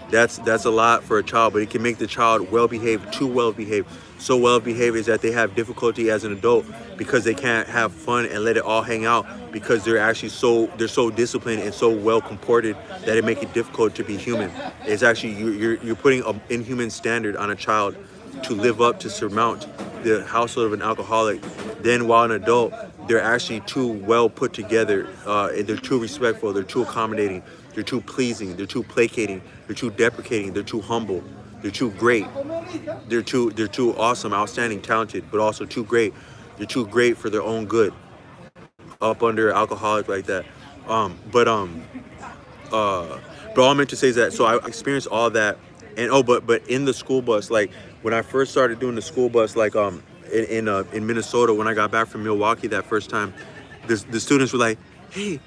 Speaker 1: That's a lot for a child, but it can make the child well-behaved, too well-behaved. So well-behaved is that they have difficulty as an adult, because they can't have fun and let it all hang out, because they're actually so disciplined and so well-comported that it makes it difficult to be human. It's actually, you're putting an inhuman standard on a child to live up to surmount the household of an alcoholic. Then while an adult, they're actually too well put together, and they're too respectful, they're too accommodating, they're too pleasing, they're too placating, they're too deprecating, they're too humble, they're too great, they're too awesome, outstanding, talented, but also too great. They're too great for their own good, up under alcoholic like that. But all I meant to say is that, so I experienced all that, and but in the school bus, like when I first started doing the school bus, like in Minnesota, when I got back from Milwaukee that first time, the students were like, hey,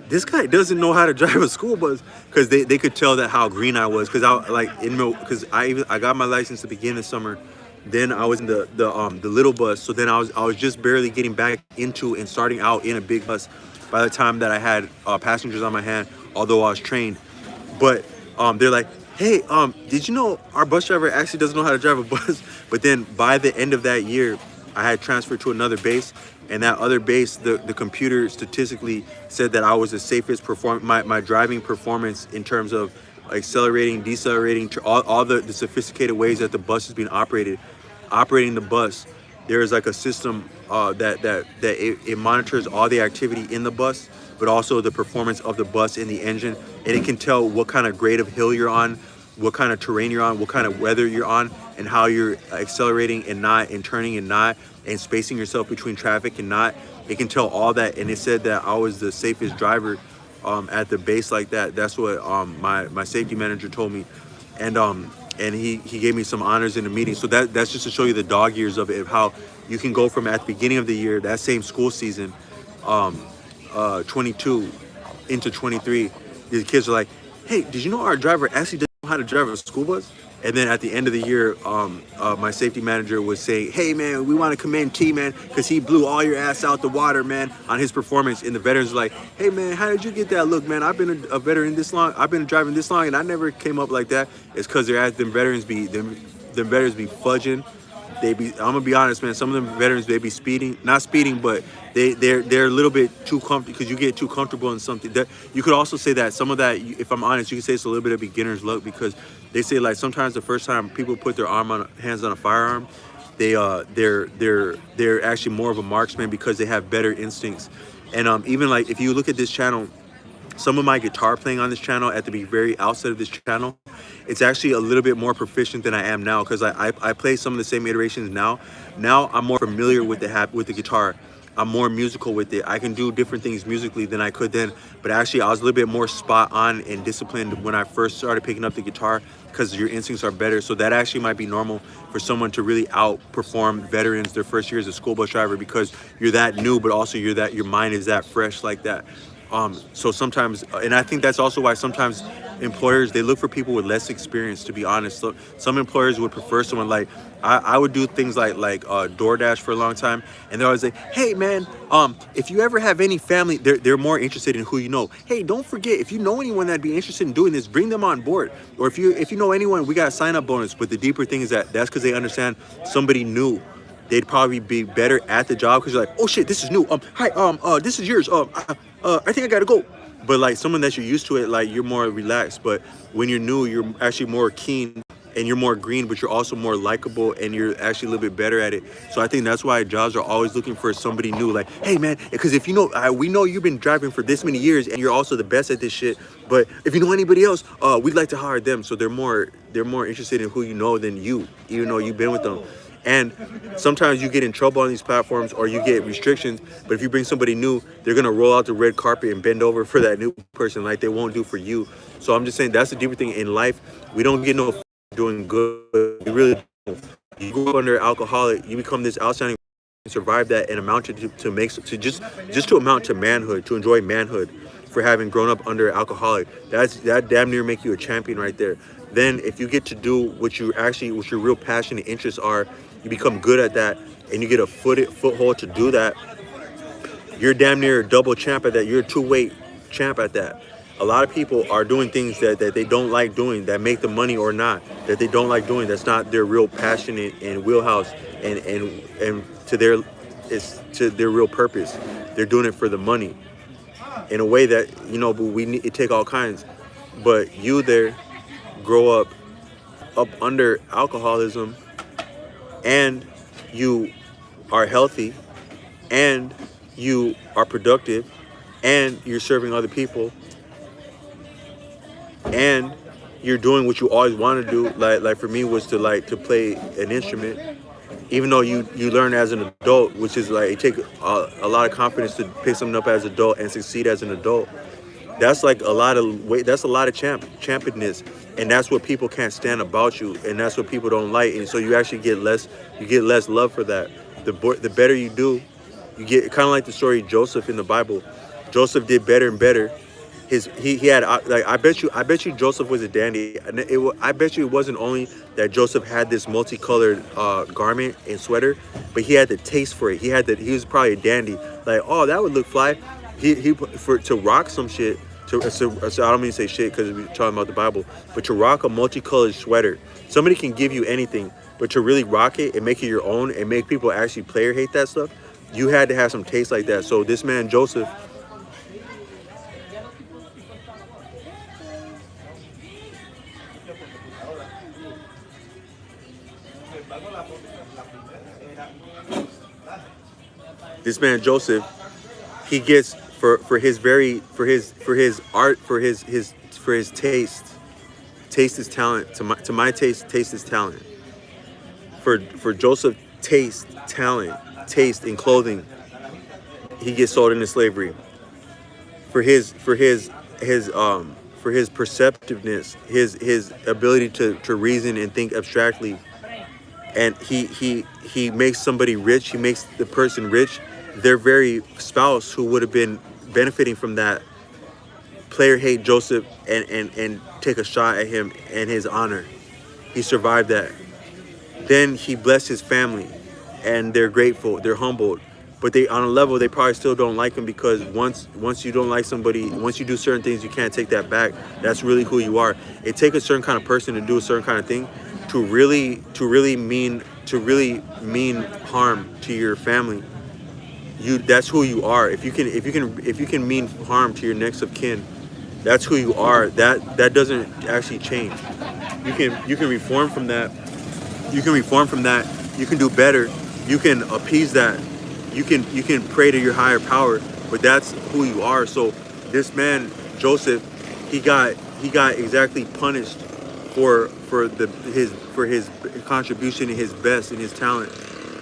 Speaker 1: this guy doesn't know how to drive a school bus, because they could tell that how green I was, because I got my license to begin the summer. Then I was in the little bus, so then I was just barely getting back into and starting out in a big bus by the time that I had passengers on my hand, although I was trained. But they're like, hey, did you know our bus driver actually doesn't know how to drive a bus? But then by the end of that year, I had transferred to another base, and that other base, the computer statistically said that I was the safest my driving performance in terms of accelerating, decelerating, all the sophisticated ways that the bus is being operating the bus. There is like a system it monitors all the activity in the bus, but also the performance of the bus in the engine, and it can tell what kind of grade of hill you're on, what kind of terrain you're on, what kind of weather you're on, and how you're accelerating and not, and turning and not, and spacing yourself between traffic and not. It can tell all that, and it said that I was the safest driver at the base like that. That's what my safety manager told me, and he gave me some honors in the meeting. So that's just to show you the dog years of it, of how you can go from at the beginning of the year, that same school season, 22 into 23, the kids are like, hey, did you know our driver actually doesn't know how to drive a school bus? And then at the end of the year, my safety manager was saying, hey, man, we want to commend T, man, because he blew all your ass out the water, man, on his performance. And the veterans were like, hey, man, how did you get that look, man? I've been a veteran this long. I've been driving this long, and I never came up like that. It's because them veterans be fudging. I'm gonna be honest, man. Some of them veterans, they be speeding, not speeding, but they're a little bit too comfortable, because you get too comfortable in something. That you could also say that some of that, if I'm honest, you could say it's a little bit of beginner's luck, because they say like sometimes the first time people put their hands on a firearm, they're actually more of a marksman because they have better instincts. And even like if you look at this channel, some of my guitar playing on this channel at the very outset of this channel, it's actually a little bit more proficient than I am now, because I play some of the same iterations now. Now I'm more familiar with the guitar. I'm more musical with it. I can do different things musically than I could then. But actually, I was a little bit more spot on and disciplined when I first started picking up the guitar, because your instincts are better. So that actually might be normal for someone to really outperform veterans their first year as a school bus driver, because you're that new, but also your mind is that fresh like that. So sometimes, and I think that's also why sometimes employers, they look for people with less experience, to be honest. So some employers would prefer someone like, I would do things like DoorDash for a long time, and they're always like, hey man, if you ever have any family, they're more interested in who you know. Hey, don't forget, if you know anyone that'd be interested in doing this, bring them on board. Or if you know anyone, we got a sign-up bonus. But the deeper thing is that's because they understand somebody new, they'd probably be better at the job, because you're like, oh shit, this is new. Hi, this is yours. I think I gotta go. But like someone that you're used to it, like you're more relaxed. But when you're new, you're actually more keen, and you're more green, but you're also more likable, and you're actually a little bit better at it. So I think that's why jobs are always looking for somebody new. Like, hey man, because if you know, we know you've been driving for this many years, and you're also the best at this shit. But if you know anybody else, we'd like to hire them. So they're more interested in who you know than you, even though you've been with them. And sometimes you get in trouble on these platforms, or you get restrictions, but if you bring somebody new, they're gonna roll out the red carpet and bend over for that new person like they won't do for you. So I'm just saying, that's the deeper thing in life. We don't get no doing good. You really don't. You grow up under alcoholic, you become this outstanding, survive that, and amount to just to amount to manhood, to enjoy manhood, for having grown up under alcoholic. That damn near make you a champion right there. Then if you get to do what your real passion and interests are, you become good at that, and you get a foothold to do that, you're damn near a double champ at that. You're a two-weight champ at that. A lot of people are doing things that they don't like doing, that make the money or not, that they don't like doing. That's not their real passion and wheelhouse, and to their real purpose. They're doing it for the money, in a way that, but we need to take all kinds. But you there grow up under alcoholism, and you are healthy, and you are productive, and you're serving other people, and you're doing what you always want to do. Like for me was to play an instrument, even though you learn as an adult, which is like, it takes a lot of confidence to pick something up as an adult and succeed as an adult. That's like a lot of weight. That's a lot of championness, and that's what people can't stand about you, and that's what people don't like. And so you actually get less love for that. The better you do, you get kind of like the story of Joseph in the Bible. Joseph did better and better. He had like, I bet you Joseph was a dandy. I bet you it wasn't only that Joseph had this multicolored garment and sweater, but he had the taste for it. He was probably a dandy. Like, oh, that would look fly. To rock some shit, So I don't mean to say shit because we're talking about the Bible, but to rock a multicolored sweater, somebody can give you anything, but to really rock it and make it your own and make people actually player hate that stuff, you had to have some taste like that. So this man Joseph, this man Joseph, he gets for his very for his art for his taste is talent. To my taste is talent. For Joseph, talent, taste in clothing, he gets sold into slavery. For his perceptiveness, his ability to reason and think abstractly, and he makes somebody rich. He makes the person rich. Their very spouse who would have been benefiting from that player hate Joseph and take a shot at him and his honor. He survived that. Then he blessed his family, and they're grateful, they're humbled, but they on a level they probably still don't like him, because once you don't like somebody, once you do certain things, you can't take that back. That's really who you are. It takes a certain kind of person to do a certain kind of thing to really mean harm to your family. That's who you are. If you can mean harm to your next of kin, that's who you are. That doesn't actually change. You can reform from that. You can reform from that. You can do better. You can appease that. You can pray to your higher power. But that's who you are. So this man Joseph, he got exactly punished for his contribution and his best and his talent.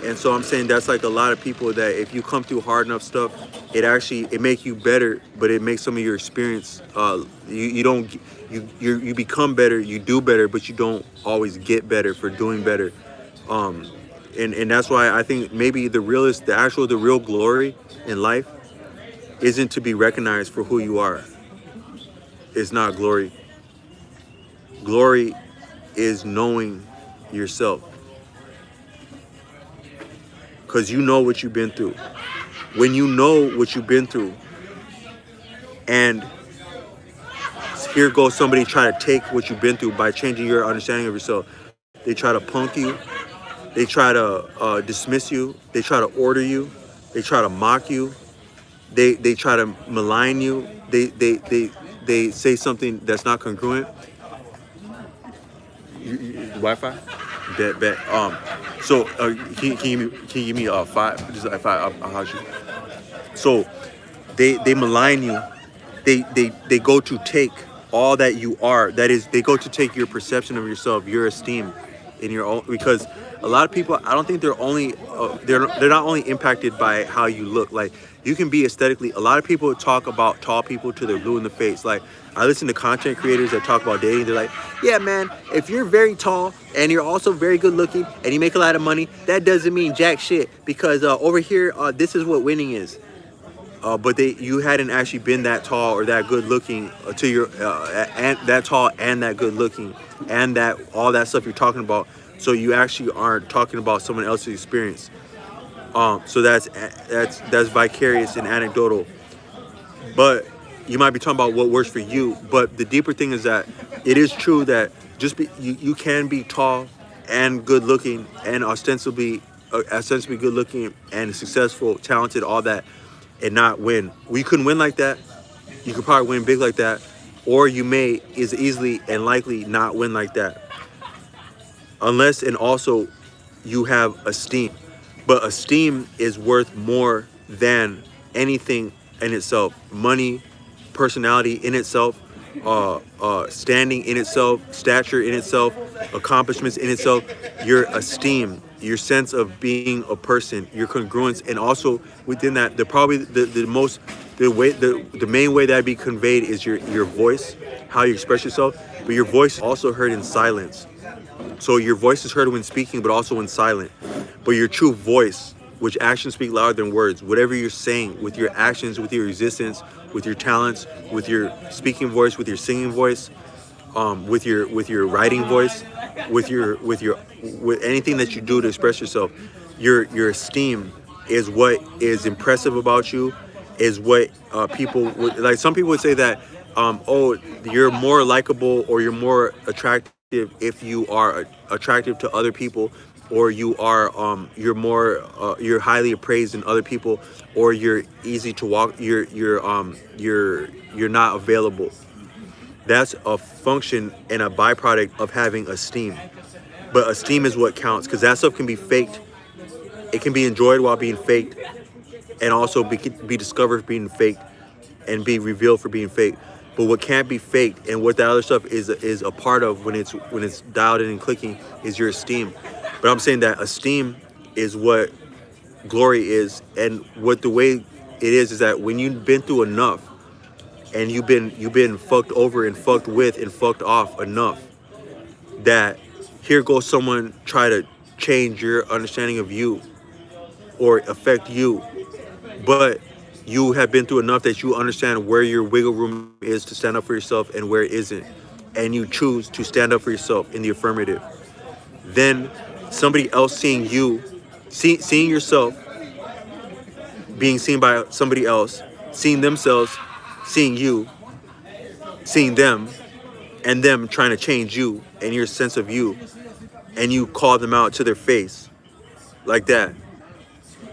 Speaker 1: And so I'm saying that's like a lot of people that if you come through hard enough stuff, it make you better, but it makes some of your experience. You become better, you do better, but you don't always get better for doing better. And that's why I think maybe the real glory in life isn't to be recognized for who you are. It's not glory. Glory is knowing yourself. Because you know what you've been through. When you know what you've been through, and here goes somebody trying to take what you've been through by changing your understanding of yourself. They try to punk you. They try to dismiss you. They try to order you. They try to mock you. They try to malign you. They say something that's not congruent. Wi-Fi? Bet. So can you give me 5? Just 5. I'll house you. So they malign you. They go to take all that you are. That is, they go to take your perception of yourself, your esteem, in your own. Because a lot of people, I don't think they're not only impacted by how you look. Like, you can be aesthetically. A lot of people talk about tall people till they're blue in the face. Like, I listen to content creators that talk about dating. They're like, yeah, man, if you're very tall and you're also very good looking and you make a lot of money, that doesn't mean jack shit, because over here, this is what winning is. But you hadn't actually been that tall or that good looking to your and that tall and that good looking and that all that stuff you're talking about. So you actually aren't talking about someone else's experience. So that's vicarious and anecdotal. But you might be talking about what works for you. But the deeper thing is that it is true that you can be tall and good looking and ostensibly good looking and successful, talented, all that, and not win. We couldn't win like that. You could probably win big like that, or you may is easily and likely not win like that, unless and also you have esteem. But esteem is worth more than anything in itself. Money, personality in itself, standing in itself, stature in itself, accomplishments in itself, your esteem, your sense of being a person, your congruence, and also within that, the main way that'd be conveyed is your voice, how you express yourself. But your voice is also heard in silence. So your voice is heard when speaking, but also when silent. But your true voice, which actions speak louder than words, whatever you're saying with your actions, with your existence, with your talents, with your speaking voice, with your singing voice, with your writing voice, with anything that you do to express yourself, your esteem is what is impressive about you, is what people would like. Some people would say that oh, you're more likable or you're more attractive if you are attractive to other people, or you're highly appraised in other people, or you're easy to walk, you're not available. That's a function and a byproduct of having esteem. But esteem is what counts, because that stuff can be faked. It can be enjoyed while being faked, and also be discovered being faked, and be revealed for being fake. But what can't be faked, and what that other stuff is a part of when it's dialed in and clicking, is your esteem. But I'm saying that esteem is what glory is, and what the way it is that when you've been through enough, and you've been fucked over and fucked with and fucked off enough, that here goes someone try to change your understanding of you or affect you, but you have been through enough that you understand where your wiggle room is to stand up for yourself and where it isn't, and you choose to stand up for yourself in the affirmative. Then somebody else seeing you, seeing yourself being seen by somebody else, seeing themselves, seeing you, seeing them, and them trying to change you and your sense of you, and you call them out to their face like that.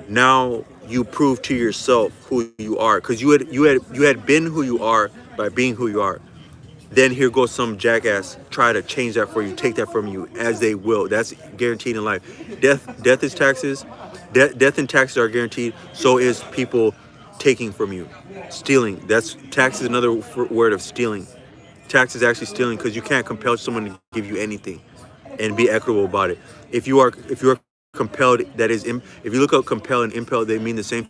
Speaker 1: Now you prove to yourself who you are, because you had been who you are by being who you are. Then here goes some jackass try to change that for you, take that from you, as they will. That's guaranteed in life. Death is taxes. Death and taxes are guaranteed. So is people taking from you, stealing. That's tax is another word of stealing. Tax is actually stealing, because you can't compel someone to give you anything and be equitable about it. If you are compelled, if you look up compel and impel, they mean the same.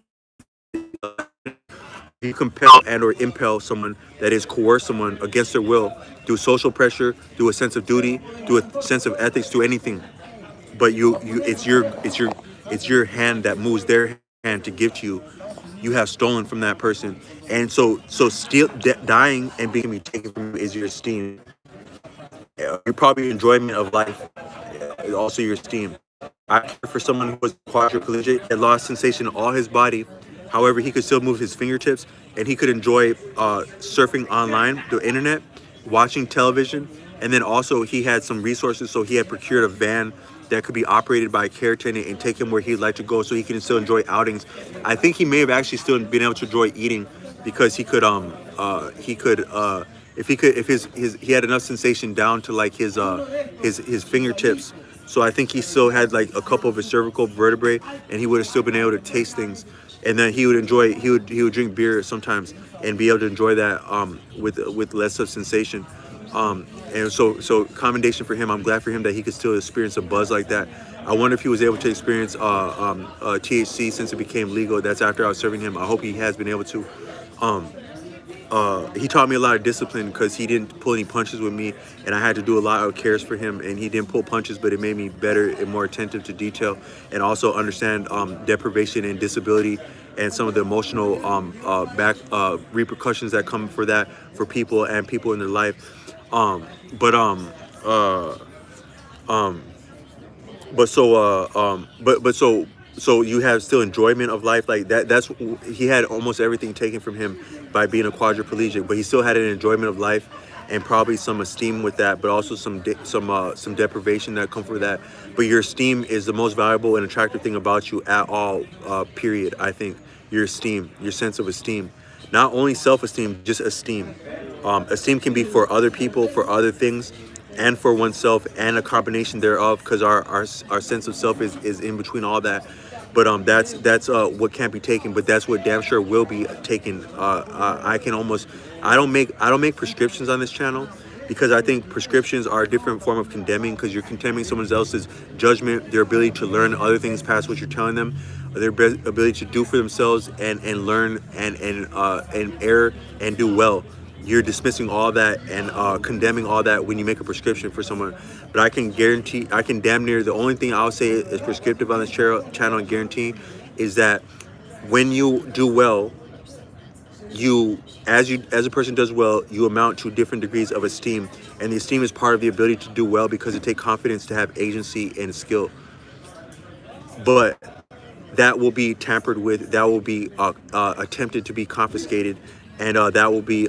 Speaker 1: You compel and or impel someone, that is coerce someone against their will, through social pressure, through a sense of duty, through a sense of ethics, through anything. But it's your hand that moves their hand to give to you. You have stolen from that person, and so dying and being taken from you is your esteem. Your probably enjoyment of life is also your esteem. I care for someone who was quadriplegic, had lost sensation in all his body. However, he could still move his fingertips, and he could enjoy surfing online, the internet, watching television, and then also he had some resources, so he had procured a van that could be operated by a care attendant and take him where he'd like to go, so he can still enjoy outings. I think he may have actually still been able to enjoy eating, because if he had enough sensation down to like his fingertips. So I think he still had like a couple of his cervical vertebrae, and he would have still been able to taste things. And then he would drink beer sometimes and be able to enjoy that with less of sensation. And so commendation for him. I'm glad for him that he could still experience a buzz like that. I wonder if he was able to experience THC since it became legal. That's after I was serving him. I hope he has been able to. He taught me a lot of discipline, because he didn't pull any punches with me, and I had to do a lot of cares for him, and he didn't pull punches, but it made me better and more attentive to detail, and also understand deprivation and disability, and some of the emotional back repercussions that come for that, for people and people in their life. Um, but um uh um but so so you have still enjoyment of life like that. He had almost everything taken from him by being a quadriplegic, but he still had an enjoyment of life, and probably some esteem with that, but also some deprivation that come from that. But your esteem is the most valuable and attractive thing about you at all, period. I think your esteem, your sense of esteem, not only self-esteem, just esteem. Esteem can be for other people, for other things, and for oneself, and a combination thereof, because our sense of self is in between all that. But that's what can't be taken, but that's what damn sure will be taken. I don't make prescriptions on this channel, because I think prescriptions are a different form of condemning, because you're condemning someone else's judgment, their ability to learn other things past what you're telling them, their ability to do for themselves, and learn and err and do well. You're dismissing all that and condemning all that when you make a prescription for someone. But I can guarantee, I can damn near, the only thing I'll say is prescriptive on this channel and guarantee is that when you do well, as a person does well, you amount to different degrees of esteem, and the esteem is part of the ability to do well, because it takes confidence to have agency and skill. But that will be tampered with, that will be attempted to be confiscated and that will be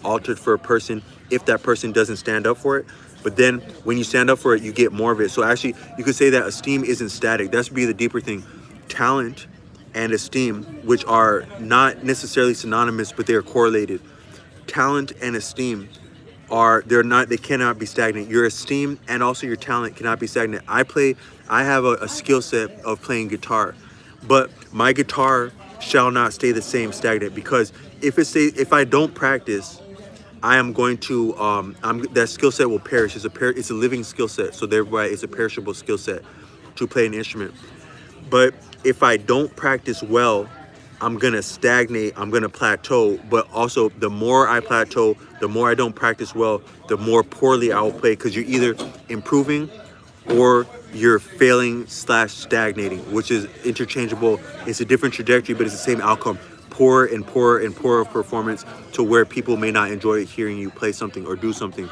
Speaker 1: altered for a person if that person doesn't stand up for it. But then when you stand up for it, you get more of it. So actually, you could say that esteem isn't static. That's be the deeper thing. Talent and esteem, which are not necessarily synonymous, but they are correlated. Talent and esteem they cannot be stagnant. Your esteem and also your talent cannot be stagnant. I have a skill set of playing guitar, but my guitar shall not stay the same stagnant, because if I don't practice, I am going to that skill set will perish. It's a living skill set, so thereby it's a perishable skill set to play an instrument. But if I don't practice well, I'm gonna stagnate, I'm gonna plateau. But also, the more I plateau, the more I don't practice well, the more poorly I will play, because you're either improving or you're failing / stagnating, which is interchangeable. It's a different trajectory, but it's the same outcome. Poorer and poorer and poorer performance, to where people may not enjoy hearing you play something or do something.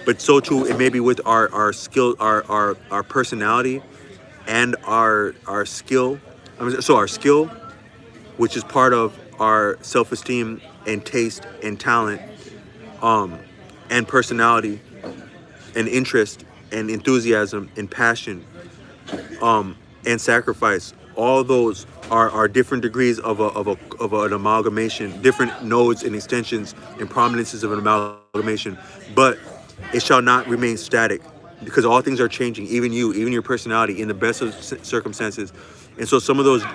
Speaker 1: But so too, it may be with our skill, our personality, and our skill. So our skill, which is part of our self-esteem and taste and talent, and personality and interest and enthusiasm and passion, and sacrifice. All those are different degrees of an amalgamation, different nodes and extensions and prominences of an amalgamation. But it shall not remain static, because all things are changing, even your personality, in the best of circumstances. And so some of those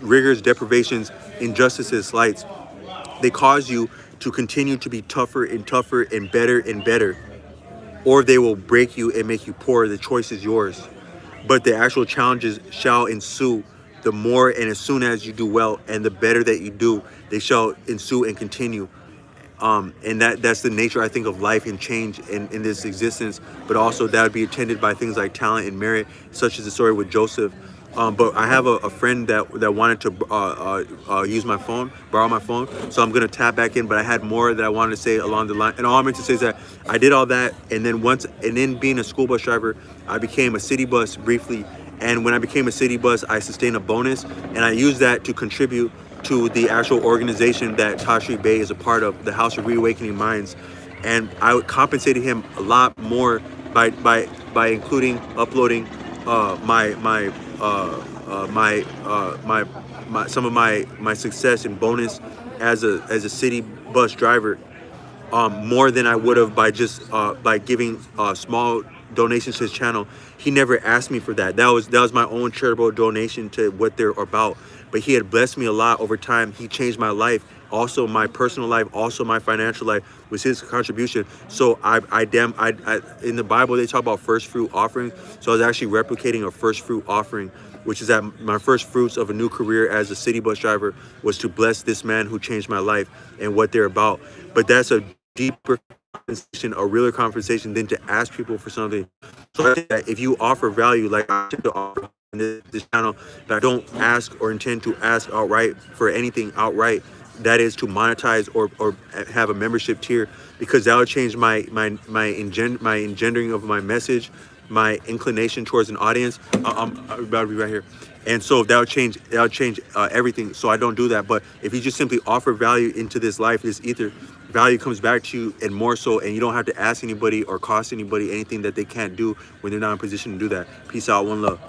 Speaker 1: rigors, deprivations, injustices, slights, they cause you to continue to be tougher and tougher and better, or they will break you and make you poor. The choice is yours. But the actual challenges shall ensue the more and as soon as you do well, and the better that you do, they shall ensue and continue. And that's the nature, I think, of life and change in this existence. But also that would be attended by things like talent and merit, such as the story with Joseph. But I have a friend that wanted to use my phone, borrow my phone. So I'm gonna tap back in. But I had more that I wanted to say along the line. And all I meant to say is that I did all that, and then being a school bus driver, I became a city bus briefly. And when I became a city bus, I sustained a bonus, and I used that to contribute to the actual organization that Tashri Bey is a part of, the House of Reawakening Minds. And I compensated him a lot more by including uploading some of my success and bonus as a city bus driver, more than I would have by giving small donations to his channel. He never asked me for that. That was my own charitable donation to what they're about. But he had blessed me a lot over time. He changed my life, also my personal life, also my financial life, was his contribution. So I in the Bible they talk about first fruit offering. So I was actually replicating a first fruit offering, which is that my first fruits of a new career as a city bus driver was to bless this man who changed my life and what they're about. But that's a deeper conversation, a realer conversation, than to ask people for something. So I think that if you offer value, like I tend to offer in this channel, that I don't ask or intend to ask outright for anything outright, that is to monetize or have a membership tier, because that would change my engendering of my message, my inclination towards an audience. I'm about to be right here. And so that would change everything. So I don't do that. But if you just simply offer value into this life, this ether, value comes back to you, and more so, and you don't have to ask anybody or cost anybody anything that they can't do when they're not in a position to do that. Peace out, one love.